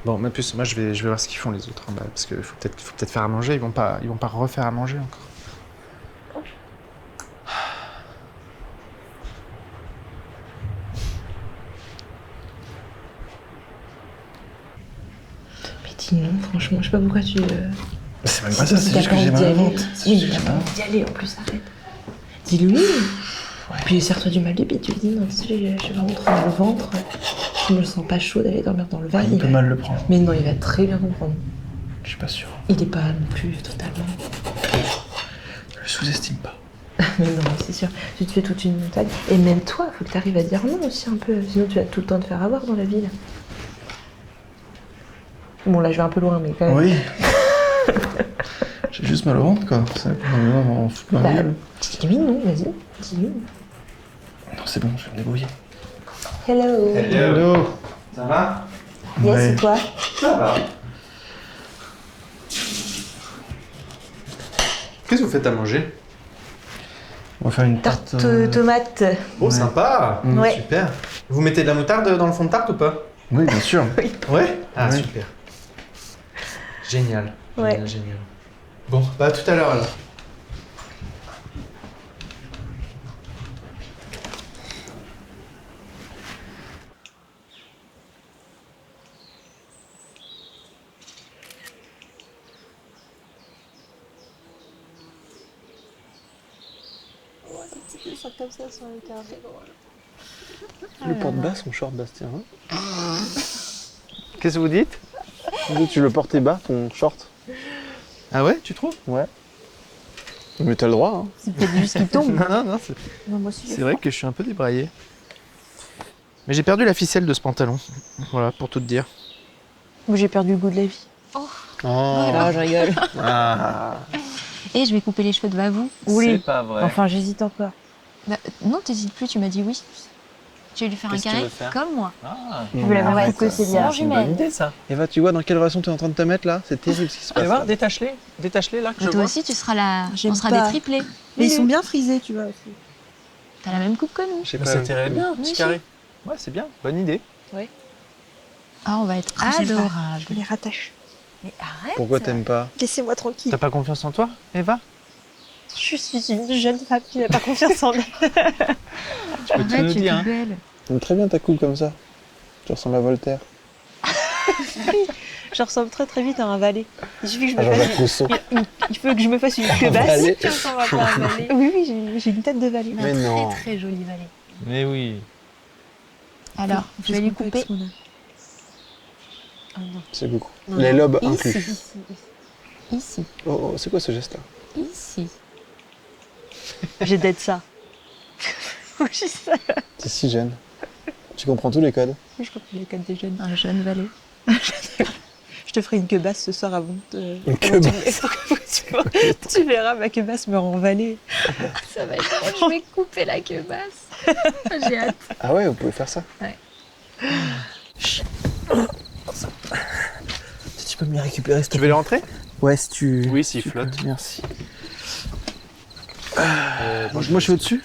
Bon, mais plus, moi je vais voir ce qu'ils font les autres en bas, parce qu'il faut peut-être faire à manger. Ils vont pas refaire à manger encore. Mais dis non, franchement, je sais pas pourquoi tu. C'est même pas ça, c'est juste que pas j'ai envie mal d'y au aller. ventre. Oui, t'as pas envie d'y aller en plus, arrête. Dis-lui. Puis serre-toi du mal de bite, tu lui dis non, désolé, j'ai vraiment trop mal au ventre. Je me sens pas chaud d'aller dormir dans le van. Il peut mal le prendre. Mais non, il va très bien comprendre. Je suis pas sûr. Il est pas non plus totalement. Je le sous-estime pas. Mais non, c'est sûr. Tu te fais toute une montagne. Et même toi, faut que tu arrives à dire non aussi un peu. Sinon, tu vas tout le temps te faire avoir dans la ville. Bon, là, je vais un peu loin, mais quand même. Oui. J'ai juste mal au ventre, quoi. Ça, on fout ma Bah, gueule. dis-lui non, vas-y. Dis-lui. Non, c'est bon, je vais me débrouiller. Hello. Hello. Ça va? Yes, Ouais. c'est toi. Ça va. Qu'est-ce que vous faites à manger? On va faire une tarte. Tarte tomate. Oh, Ouais. sympa! Ouais. Super! Vous mettez de la moutarde dans le fond de tarte ou pas? Oui, bien sûr. Ouais? Ah, Ouais. super. Génial. Ouais. Génial. Bon, bah à tout à l'heure alors. Des dessins comme ça sur le carnet. Le porte-bas, son short, Bastien. Hein. Qu'est-ce que vous dites? Tu le portais bas, ton short? Ah ouais, tu trouves? Ouais. Mais t'as le droit, hein. C'est peut-être juste qu'il tombe. Non, Non, moi aussi, c'est vrai que je suis un peu débraillé. Mais j'ai perdu la ficelle de ce pantalon. Voilà, pour tout te dire. Moi, j'ai perdu le goût de la vie. Oh. je rigole. Ah. Et je vais couper les cheveux de Vavou. C'est pas vrai. Enfin, j'hésite encore. Bah, non, t'hésites plus, tu m'as dit oui. Tu veux lui faire un Qu'est-ce que tu carré veux faire comme moi. Ah, Je veux la Non, mettre arrête, pour que c'est bien. c'est une bonne idée ça. Eva, tu vois dans quelle relation tu es en train de te mettre là? C'est terrible ce qui se passe. Eva, là. détache-les là que Mais je toi vois. aussi, tu seras la... J'aime On sera pas. des triplés. Mais ils sont bien frisés, tu vois. Aussi. T'as la même coupe que nous. Je sais Bah, pas. ça t'irait bien, Oui, petit si. carré. Ouais, c'est bien, bonne idée. Ah, on va être Ah, j'aime pas. adorable. Je les rattache. Mais arrête. Pourquoi t'aimes pas? Laissez-moi tranquille. T'as pas confiance en toi, Eva? Je suis une jeune femme qui n'a pas confiance en elle. Tu peux tout Arrête, nous tu es dire. toute belle. J'aime très bien ta coupe comme ça. Tu ressembles à Voltaire. Je ressemble très très vite à un valet. Il suffit que je À me Jean-Jacques fasse... Rousseau. Il faut que je me fasse une queue basse. valet. Tu ressembles un peu à un valet. Oui, j'ai une tête de valet. Mais Mais un non. très très joli valet. Mais oui. Alors, je vais lui couper. Oh non. C'est beaucoup. Non, Les non. lobes Ici. inclus. Ici. Oh, c'est quoi ce geste là? Ici. J'ai d'être ça. Oui, je sais. T'es si jeune. Tu comprends tous les codes. Oui, je comprends les codes des jeunes. Un jeune valet. Je te ferai une queue basse ce soir avant de... Une queue Tu verras, ma queue basse me rend valet. Ça va être drôle. Je vais couper la queue basse. J'ai hâte. Ah ouais, vous pouvez faire ça. Si tu peux me les récupérer, s'il te Tu veux les rentrer? Ouais, si tu... Oui, s'il tu flotte. peux, merci. Moi je suis au-dessus.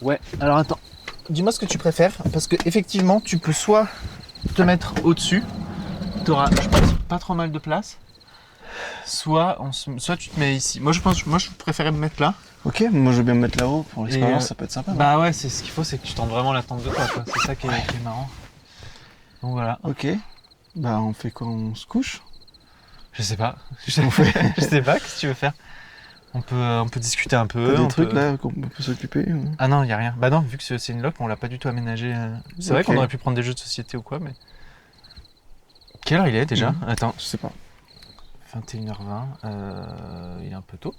Ouais, alors attends. Dis-moi ce que tu préfères, parce que effectivement, tu peux soit te mettre au-dessus, t'auras, je pense, pas trop mal de place, soit tu te mets ici. Moi, je préférais me mettre là. Ok, moi je veux bien me mettre là-haut pour l'expérience, Et, ça peut être sympa. non? Bah ouais, c'est ce qu'il faut, c'est que tu tentes vraiment la tente de toi, quoi. C'est ça qui est marrant. Donc voilà. Ok. Bah on fait quoi? On se couche? Je sais pas. Je sais pas, qu'est-ce que tu veux faire? On peut discuter un peu. T'as on des trucs peut- là qu'on peut s'occuper ou... Ah non, y a rien. Bah non, vu que c'est une loc, on l'a pas du tout aménagé. C'est vrai Ok. qu'on aurait pu prendre des jeux de société ou quoi, mais. Quelle heure il est déjà? Attends, Je sais pas. 21h20. Il est un peu tôt.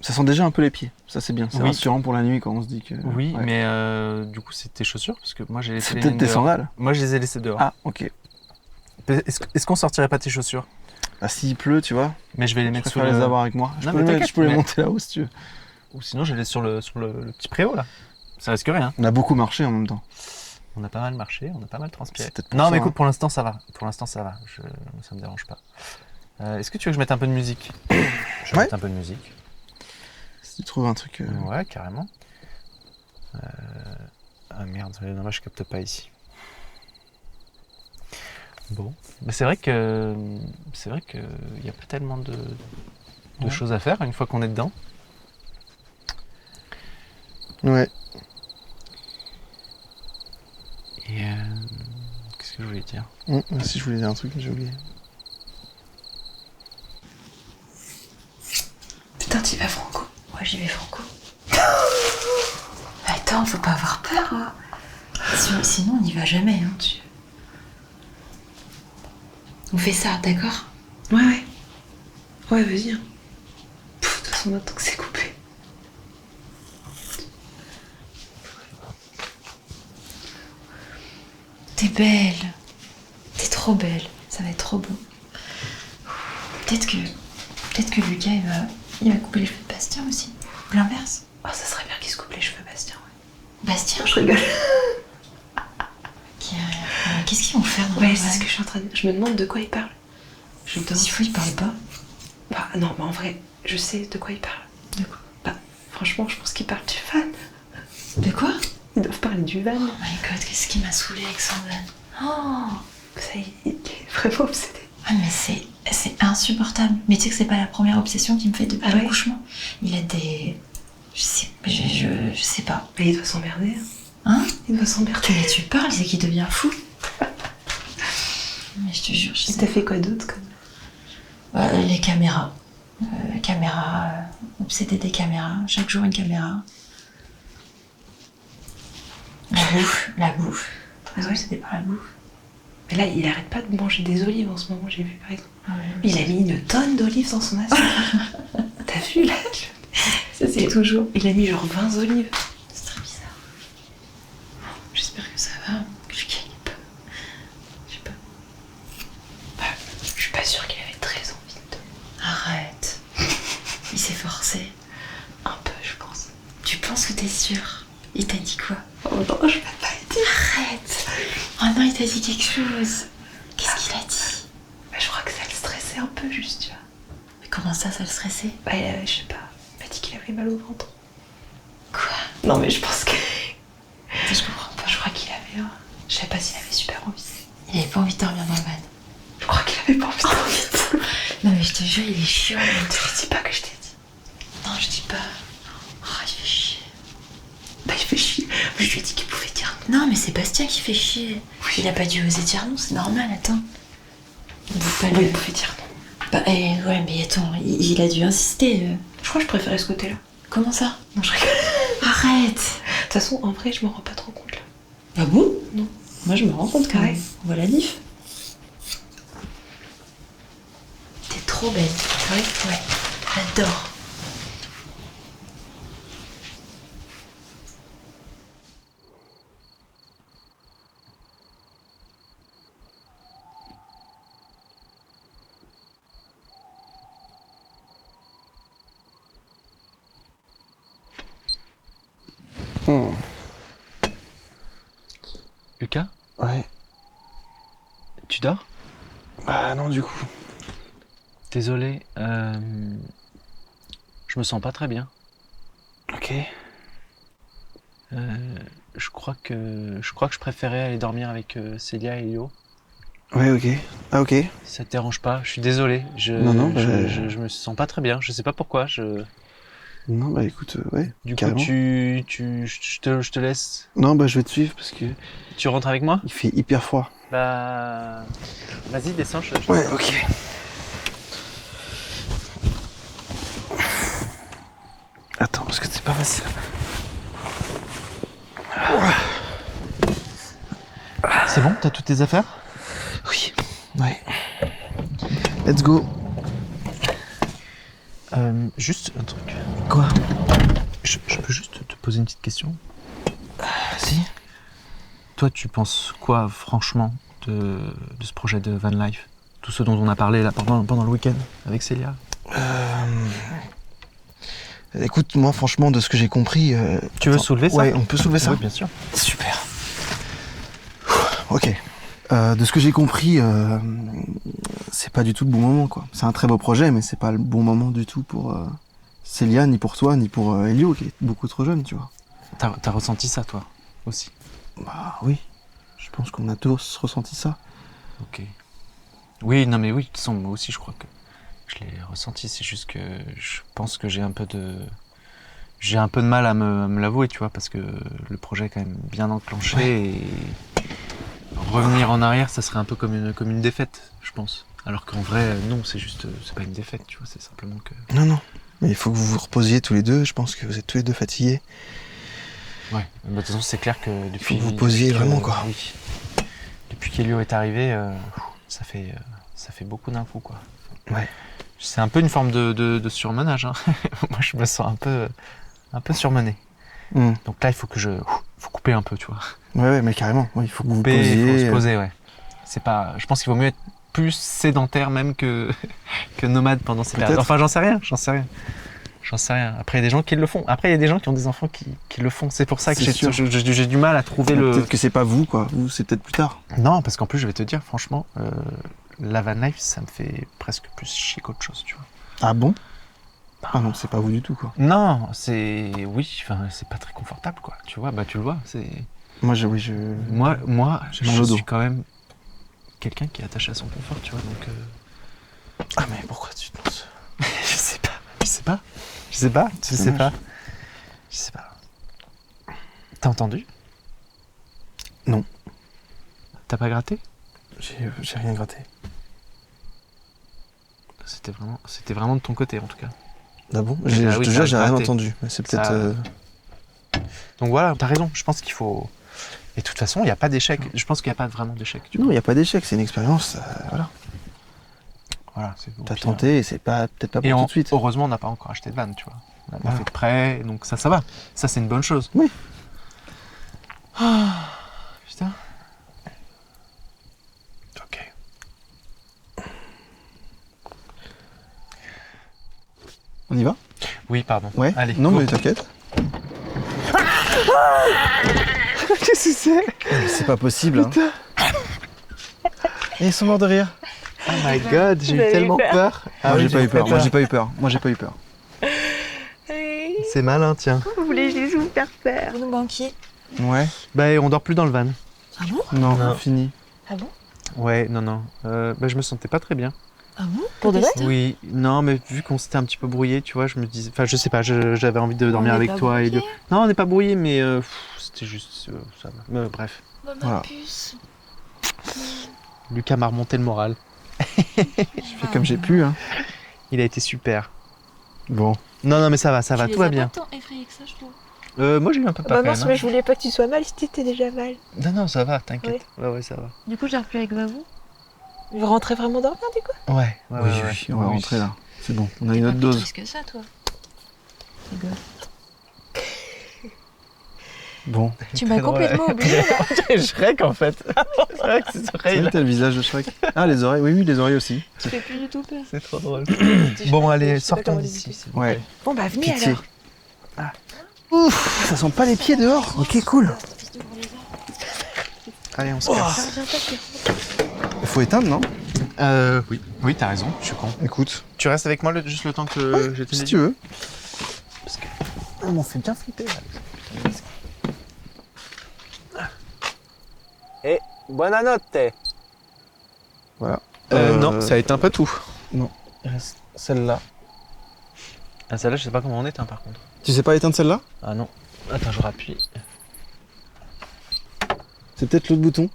Ça sent déjà un peu les pieds. Ça c'est bien. C'est Oui. rassurant pour la nuit quand on se dit que... Oui, Ouais. mais du coup, c'est tes chaussures, parce que moi j'ai laissé C'est les peut-être miennes tes dehors. sandales. Moi, je les ai laissées dehors. Ah ok. Est-ce qu'on sortirait pas tes chaussures? Bah s'il pleut, tu vois, Mais je vais les je mettre sous préfère le... les avoir avec moi. Non, mais t'inquiète, Je peux les mais- monter là-haut si tu veux. Ou sinon, je les laisse sur le petit préau, là. Ça risque rien. On a beaucoup marché en même temps. On a pas mal marché, on a pas mal transpiré. C'est peut-être pour Non, ça, mais hein. écoute, pour l'instant, ça va. Ça me dérange pas. Est-ce que tu veux que je mette un peu de musique? Je vais Ouais. mettre un peu de musique. Si tu trouves un truc... Ouais, carrément. Ah merde, dommage, je capte pas ici. Bon, mais c'est vrai que il y a pas tellement de choses à faire une fois qu'on est dedans. Ouais. Et qu'est-ce que je voulais dire? Si je voulais dire un truc, j'ai oublié. Putain, t'y vas franco. Ouais, j'y vais franco. Attends, faut pas avoir peur. Hein. Sinon, on n'y va jamais. Hein, On fait ça, d'accord? Ouais. Ouais, vas-y. Hein. De toute façon, maintenant que c'est coupé. T'es belle. T'es trop belle. Ça va être trop beau. Peut-être que Lucas, il va couper les cheveux de Bastien aussi. Ou l'inverse. Oh, ça serait bien qu'il se coupe les cheveux, Bastien. Ouais. Bastien, Je rigole. Qu'est-ce qu'ils vont faire dans Ouais, leur c'est ce van? que je suis en train de dire. Je me demande de quoi il parle. Je me demande. S'il faut, il parle pas. Bah, non, mais en vrai, je sais de quoi il parle. De quoi? Bah, franchement, je pense qu'il parle du van. De quoi? Ils doivent parler du van. Oh my god, qu'est-ce qui m'a saoulée avec son van? Oh! Ça, il est vraiment obsédé. Ah mais c'est insupportable. Mais tu sais que c'est pas la première obsession qu'il me fait depuis Ah ouais? l'accouchement. Il a des... Je sais pas. Mais il doit s'emmerder. Hein? Il doit s'emmerder. Mais tu parles, c'est qu'il devient fou. Mais je te jure, je Il sais t'a fait quoi d'autre comme... Les caméras. Obsédé des caméras. Chaque jour une caméra. La bouffe. Ah ouais, c'était pas la bouffe. Mais là, il arrête pas de manger des olives en ce moment, j'ai vu par exemple. Ah ouais. Il a mis une tonne d'olives dans son assiette. T'as vu là? Ça, c'est toujours. Il a mis genre 20 olives. C'est très bizarre. J'espère que ça va. Que je gagne pas. Je sais pas. Je suis pas sûre qu'il avait très envie de. Arrête. Il s'est forcé. Un peu, je pense. Tu penses que t'es sûre? Il t'a dit quoi? Oh non, je peux pas le dire. Arrête. Oh non, il t'a dit quelque chose. Qu'est-ce qu'il a dit? Bah, je crois que ça le stressait un peu, juste, tu vois. Mais comment ça le stressait? Bah, je sais pas. Il m'a dit qu'il avait mal au ventre. Quoi? Non, mais je pense que. Je comprends pas. Je crois qu'il avait. Je sais pas s'il avait super envie. Il avait pas envie de dormir dans le van. Je crois qu'il avait pas envie de dormir. Non mais je te jure, il est chiant. Je dis pas que je t'ai dit. Non, je dis pas. Oh, il fait chier. Bah, il fait chier. Je lui ai dit qu'il pouvait dire non. Non, mais c'est Bastien qui fait chier. Il a pas dû oser dire non, c'est normal, attends. On veut pas Oui, le... il pouvait dire non. Bah, ouais, mais attends, il a dû insister. Je crois que je préférais ce côté-là. Comment ça? Non, je rigole. Arrête. De toute façon, en vrai, je me rends pas trop compte là. Ah bon? Non. Moi, je me rends compte quand Ouais. même. On voit la diff. T'es trop belle. Ouais. Ouais, j'adore. Lucas, Ouais. tu dors? Bah non, du coup. Désolé, je me sens pas très bien. Ok. Je crois que je préférais aller dormir avec Célia et Elio. Ouais, ok. Ah, ok. Si ça te dérange pas, je suis désolé. Non, je me sens pas très bien. Je sais pas pourquoi. Non, bah écoute, ouais. Du coup, carrément. je te laisse. Non, bah je vais te suivre parce que Tu rentres avec moi? il fait hyper froid. Bah, vas-y, descends. Ouais, ok. Attends, parce que c'est pas facile. C'est bon? T'as toutes tes affaires? Oui. Ouais. Let's go. Juste un truc. Quoi? Je peux juste te poser une petite question? Vas-y. Toi, tu penses quoi, franchement, de ce projet de van life? Tout ce dont on a parlé là pendant le week-end avec Célia? Écoute, moi, franchement, de ce que j'ai compris. Tu veux soulever ça? Ouais, on peut soulever ça. Oui, bien sûr. Super. Ok. De ce que j'ai compris, c'est pas du tout le bon moment, quoi. C'est un très beau projet, mais c'est pas le bon moment du tout pour Célia, ni pour toi, ni pour Elio, qui est beaucoup trop jeune, tu vois. T'as ressenti ça, toi, aussi? Bah oui. Je pense qu'on a tous ressenti ça. Ok. Oui, non mais oui, de toute façon, moi aussi, je crois que je l'ai ressenti. C'est juste que je pense que j'ai un peu de mal à me l'avouer, tu vois, parce que le projet est quand même bien enclenché et revenir en arrière, ça serait un peu comme une défaite, je pense. Alors qu'en vrai, non, c'est pas une défaite, tu vois, c'est simplement que... Non. Mais il faut que vous vous reposiez tous les deux. Je pense que vous êtes tous les deux fatigués. Ouais, bah, de toute façon, c'est clair que depuis... Faut que vous posiez depuis que- vraiment, quoi. Oui. Depuis qu'Elio est arrivé, ça fait beaucoup d'un coup, quoi. Ouais. C'est un peu une forme de surmenage, hein. Moi, je me sens un peu surmené. Hmm. Donc là, il faut couper un peu, tu vois. Ouais, mais carrément. Ouais, il faut que vous vous Couper, il faut posiez. se poser, ouais. Je pense qu'il vaut mieux être plus sédentaire même que nomade pendant ces périodes. Peut-être. Enfin, j'en sais rien. Après, il y a des gens qui le font. Après, il y a des gens qui ont des enfants qui le font. C'est pour ça que C'est j'ai sûr. du mal à trouver le... Peut-être que c'est pas vous, quoi. Vous, c'est peut-être plus tard. Non, parce qu'en plus, je vais te dire, franchement, la van life, ça me fait presque plus chier qu'autre chose, tu vois. Ah bon? Ah non, c'est pas vous du tout, quoi. Non, c'est pas très confortable, quoi. Tu vois, bah tu le vois, c'est... Moi, Moi, J'ai mal je au dos. suis quand même quelqu'un qui est attaché à son confort, tu vois, donc... Ah, mais pourquoi tu penses? Je sais pas. T'as entendu? Non. T'as pas gratté? J'ai rien gratté. C'était vraiment de ton côté, en tout cas. Ah bon? Ah Je oui, te ça jure, a j'ai rien gratté. entendu. Mais c'est peut-être. Ça- Donc voilà, t'as raison, je pense qu'il faut Et de toute façon, il n'y a pas d'échec. Je pense qu'il n'y a pas vraiment d'échec. Non, il n'y a pas d'échec, c'est une expérience. Voilà. Voilà, c'est T'as tenté et c'est peut-être pas pour Et tout de suite. heureusement, on n'a pas encore acheté de van, tu vois. On n'a pas Voilà. fait de prêt, donc ça va. Ça, c'est une bonne chose. Oui. Ah, putain. Ok. On y va? Oui, pardon. Ouais. Allez. Non, go. mais t'inquiète. Qu'est-ce que c'est? C'est pas possible. Hein. Et ils sont morts de rire. Oh my god, j'ai eu tellement peur. Moi, j'ai pas eu peur. Moi, j'ai pas eu peur. Moi, j'ai pas eu peur. C'est malin, tiens. Vous voulez juste vous faire peur. Vous nous manquiez. Ouais. Bah, on dort plus dans le van. Ah bon? Non, Non. fini. Ah bon? Ouais, non. Bah, je me sentais pas très bien. Ah bon? Pour de vrai? Oui, non, mais vu qu'on s'était un petit peu brouillé, tu vois, je me disais. Enfin, je sais pas, j'avais envie de dormir On est avec pas toi et brouillés. Non, on n'est pas brouillé, mais c'était juste. Ça va. Bref. Voilà. Puce. Lucas m'a remonté le moral. J'ai fait comme j'ai pu. Hein. Il a été super. Bon. Non, mais ça va, tout va bien. Pas tant effrayé que ça, je trouve. Moi, j'ai eu un peu peur. Bah quand mince, même, mais hein. je voulais pas que tu sois mal si t'étais déjà mal. Non, ça va, t'inquiète. Ouais, ça va. Du coup, j'ai repris avec vous. Vous rentrez vraiment dormir du coup? Ouais, Oui, on va rentrer là. C'est bon, on a une autre Plus dose. triste que ça, toi. Bon. Tu m'as complètement oublié. Shrek en fait. C'est vrai que c'est C'est oreilles. vrai, t'as le visage de Shrek. Ah, les oreilles. Oui, les oreilles aussi. Tu fais plus du tout peur. C'est trop drôle. Bon, allez, Je sais pas sortons comment d'ici. les s'il vous Ouais. plaît. Bon bah venez Pitié. alors. Ouf, ça sent pas les pieds dehors. Ok, cool. Allez, on se casse. Viens pas que- Il faut éteindre, non? Oui, t'as raison, je suis con. Écoute, Tu restes avec moi juste le temps que je te si tu veux. Parce que on m'en fait bien flipper là. Et buonanotte. Voilà. Non, ça éteint pas tout. Il reste celle-là. Ah, celle-là, je sais pas comment on éteint par contre. Tu sais pas éteindre celle-là? Ah non. Attends, je rappuie. C'est peut-être l'autre bouton.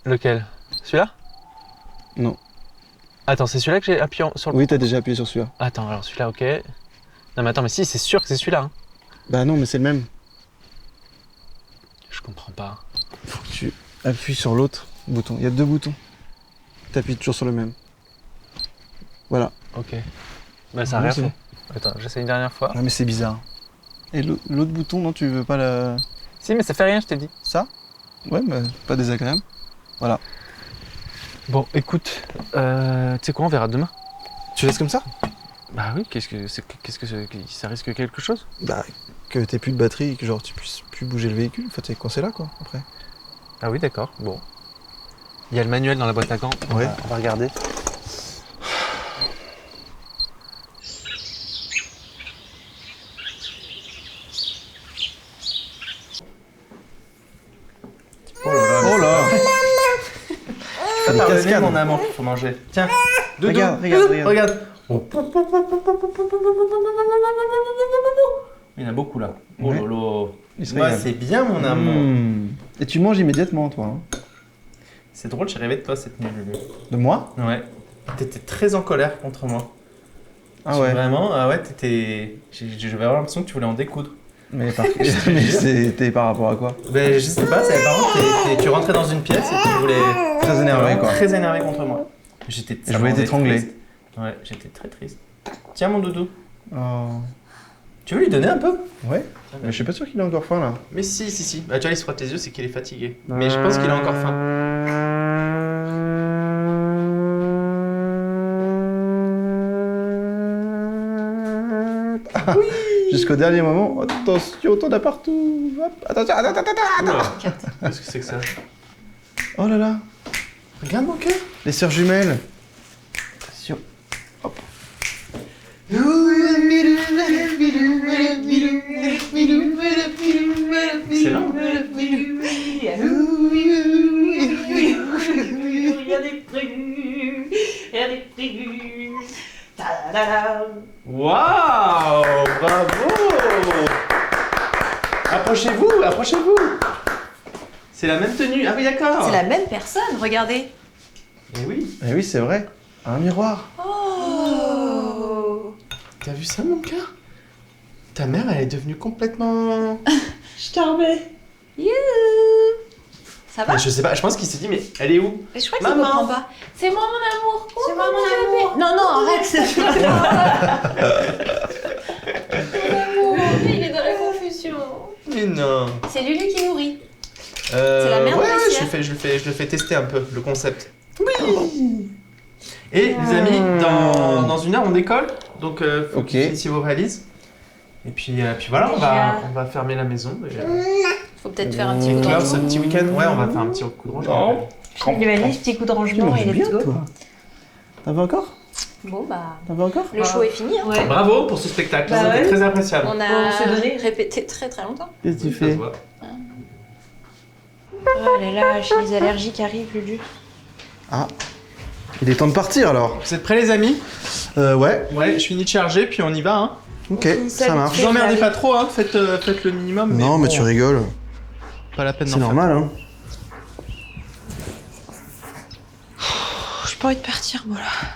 Lequel? Celui-là? Non. Attends, c'est celui-là que j'ai appuyé sur le. Oui, t'as déjà appuyé sur celui-là. Attends, alors celui-là, ok. Non, mais attends, mais si, c'est sûr que c'est celui-là. Hein. Bah non, mais c'est le même. Je comprends pas. Faut que tu appuies sur l'autre bouton. Il y a deux boutons. T'appuies toujours sur le même. Voilà. Ok. Bah, ça a Non, rien c'est fait. bon. Attends, j'essaie une dernière fois. Ah, mais c'est bizarre. Et l'autre bouton, non, tu veux pas la... Si, mais ça fait rien, je t'ai dit. Ça? Ouais, bah, pas désagréable. Bon, écoute, tu sais quoi, on verra demain. Tu laisses comme ça? Bah oui, ça risque quelque chose? Bah, que t'aies plus de batterie et que genre tu puisses plus bouger le véhicule. Enfin, t'es coincé là, quoi, après. Ah oui, d'accord, bon. Il y a le manuel dans la boîte à gants, Ouais. on va regarder. Oh là! Ça des cascades. mon amour, faut manger. Tiens, doudou. Regarde, regarde. Regarde. Il y en a beaucoup là. Oh Ouais. là là. Il se Moi, régale. c'est bien mon amour. Et tu manges immédiatement, toi. Hein. C'est drôle, j'ai rêvé de toi cette nuit, Lulu. De moi? Ouais. T'étais très en colère contre moi. Ah ouais. Vraiment, ah ouais, t'étais. J'avais vraiment l'impression que tu voulais en découdre. Mais, mais c'était par rapport à quoi? Ben, je sais pas, c'est par contre, tu rentrais dans une pièce et tu voulais. Très énervé, quoi. Très énervé contre moi. J'étais. Je voulais t'étrangler. triste. Ouais, j'étais très triste. Tiens, mon doudou. Oh. Tu veux lui donner un peu? Ouais. Mais je suis pas sûr qu'il ait encore faim, là. Mais si. Bah, tu vois, il se frotte les yeux, c'est qu'il est fatigué. Mais je pense qu'il a encore faim. Jusqu'au dernier moment. Attention, t'en as partout. Hop. Attention, attends. Oula, qu'est-ce que c'est que ça? Oh là là. Regarde mon cœur. Les sœurs jumelles. Attention. Hop. C'est là. Waouh, bravo. Approchez-vous. C'est la même tenue. Ah oui, d'accord. C'est la même personne, regardez. Eh oui. Eh oui, c'est vrai. Un miroir. Oh. T'as vu ça, mon cœur? Ta mère, elle est devenue complètement... Je t'en remets. You. Ça va? Mais je sais pas, je pense qu'il s'est dit, mais elle est où? Mais je crois qu'il Maman. comprend pas. C'est moi mon amour. C'est moi mon amour. Non, non, arrête. C'est mon amour. Il est dans la confusion. Mais non. C'est Lulu qui nourrit. C'est la merde Ouais, baissière. je le fais tester un peu, le concept. Oui. Et les amis, dans 1 heure, on décolle. Donc, faut que vous finissiez vos valises. Et puis voilà, on va fermer la maison. Et, Faut peut-être faire un petit coup de clore ce rangement. petit week-end. Ouais, on va faire un petit coup de rangement. Les valises, petit coup de rangement et let's go. T'en veux encore? Bon bah, T'en veux encore? le show est fini. Hein. Bravo pour ce spectacle, Bah c'était ouais. très appréciable. On a répété très très longtemps. Qu'est-ce que tu Ça se fais? voit. Oh là là, j'ai les allergies qui arrivent, Lulu. Ah, il est temps de partir alors. Vous êtes prêts les amis? Ouais, Ouais, je finis de charger, puis on y va. Hein. ok, ça marche. Vous emmerdez pas trop, hein. Faites le minimum. Non, mais bon, tu rigoles. Pas la peine C'est d'en faire. normal, hein. J'ai pas envie de partir, moi là.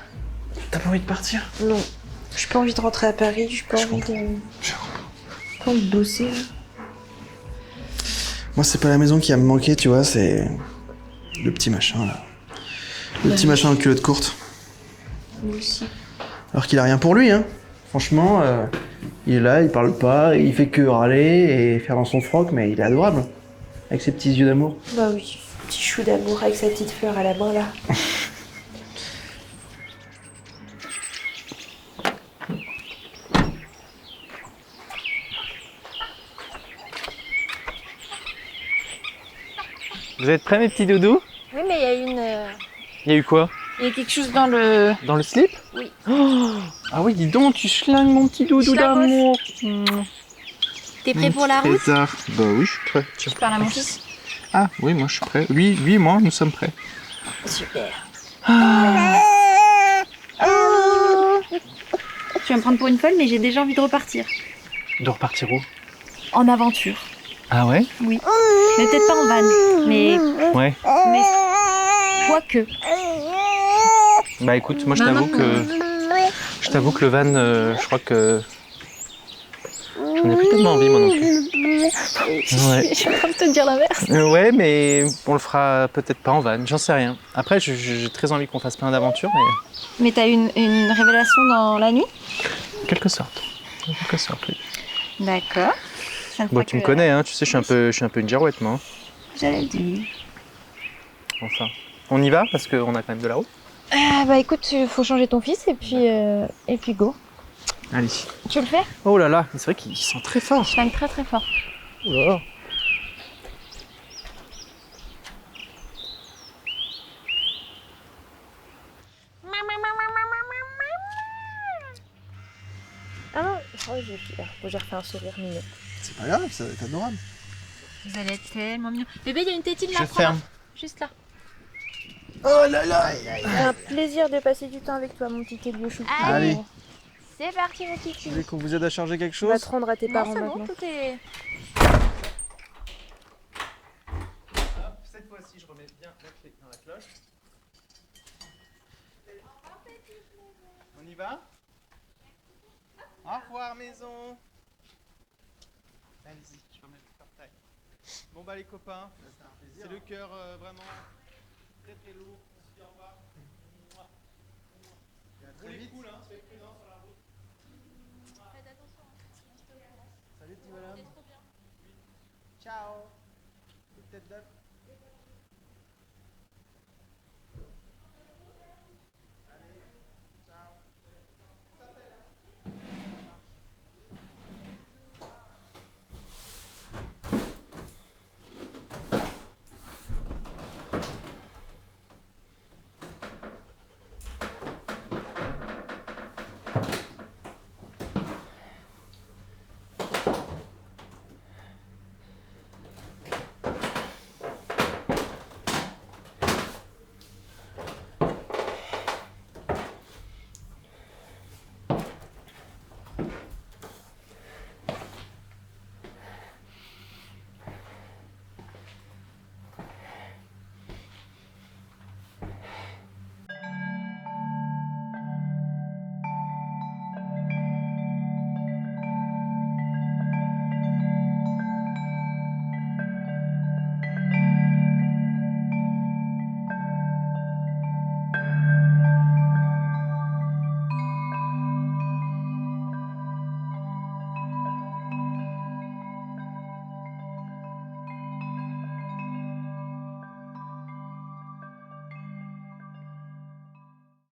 T'as pas envie de partir? Non. J'ai pas envie de rentrer à Paris, j'ai pas envie de. Pas envie de bosser là. Moi, c'est pas la maison qui va me manquer, tu vois, c'est le petit machin là. Le petit machin en culotte courte. Moi aussi. Alors qu'il a rien pour lui, hein. Franchement, il est là, il parle pas, il fait que râler et faire dans son froc, mais il est adorable. Avec ses petits yeux d'amour. Bah oui. Petit chou d'amour avec sa petite fleur à la main là. Vous êtes prêts mes petits doudous? Oui, mais il y a une. Il y a eu quoi? Il y a quelque chose dans le. Dans le slip? Oui. Oh ah oui, dis donc, tu schlingues mon petit doudou Schlingos. d'amour. T'es prêt pour la route? Trésor. Bah oui, je suis prêt. Je parle à mon fils. Ah oui, moi je suis prêt. Oui, moi, nous sommes prêts. Super. Ah. Tu vas me prendre pour une folle, mais j'ai déjà envie de repartir. De repartir où? En aventure. Ah ouais? Oui. Mais peut-être pas en van. Mais. Ouais. Mais. Quoique. Bah écoute, moi je t'avoue que le van, je crois que j'en ai plus tellement envie moi non plus. Ouais. Je suis en train de te dire l'inverse. Ouais, mais on le fera peut-être pas en van, j'en sais rien. Après, j'ai très envie qu'on fasse plein d'aventures, mais Mais t'as eu une révélation dans la nuit? en quelque sorte. En quelque sorte, oui. D'accord. Ça ne Bon, fera tu me que- connais, hein, tu sais, je suis un peu une girouette, moi. hein. J'allais le dire. Enfin, on y va parce qu'on a quand même de la route. Ah bah écoute, il faut changer ton fils et puis go. Allez. Tu le fais? Oh là là, c'est vrai qu'il sent très fort. Je l'aime très très fort. Oh là là. Ah non, j'ai refait un sourire mignon. C'est pas grave, ça va être adorable. Vous allez être tellement mignon. Bébé, il y a une tétine Je là, ferme. juste là. Oh là là. C'est un plaisir de passer du temps avec toi, mon petit Elio chou. Allez. C'est parti, mon petit. Vous voulez qu'on vous aide à charger quelque On va chose? te rendre à tes Non, parents c'est bon, maintenant. tout est. Cette fois-ci, je remets bien la clé dans la cloche. On y va? Au revoir, maison. Allez-y, je remets le portail. Bon bah les copains, c'est le cœur vraiment très très lourd. On se dit au revoir. Roulez cool, hein, soyez prudents sur la route. Salut petit bonhomme. Ciao. Petite tête d'œuf.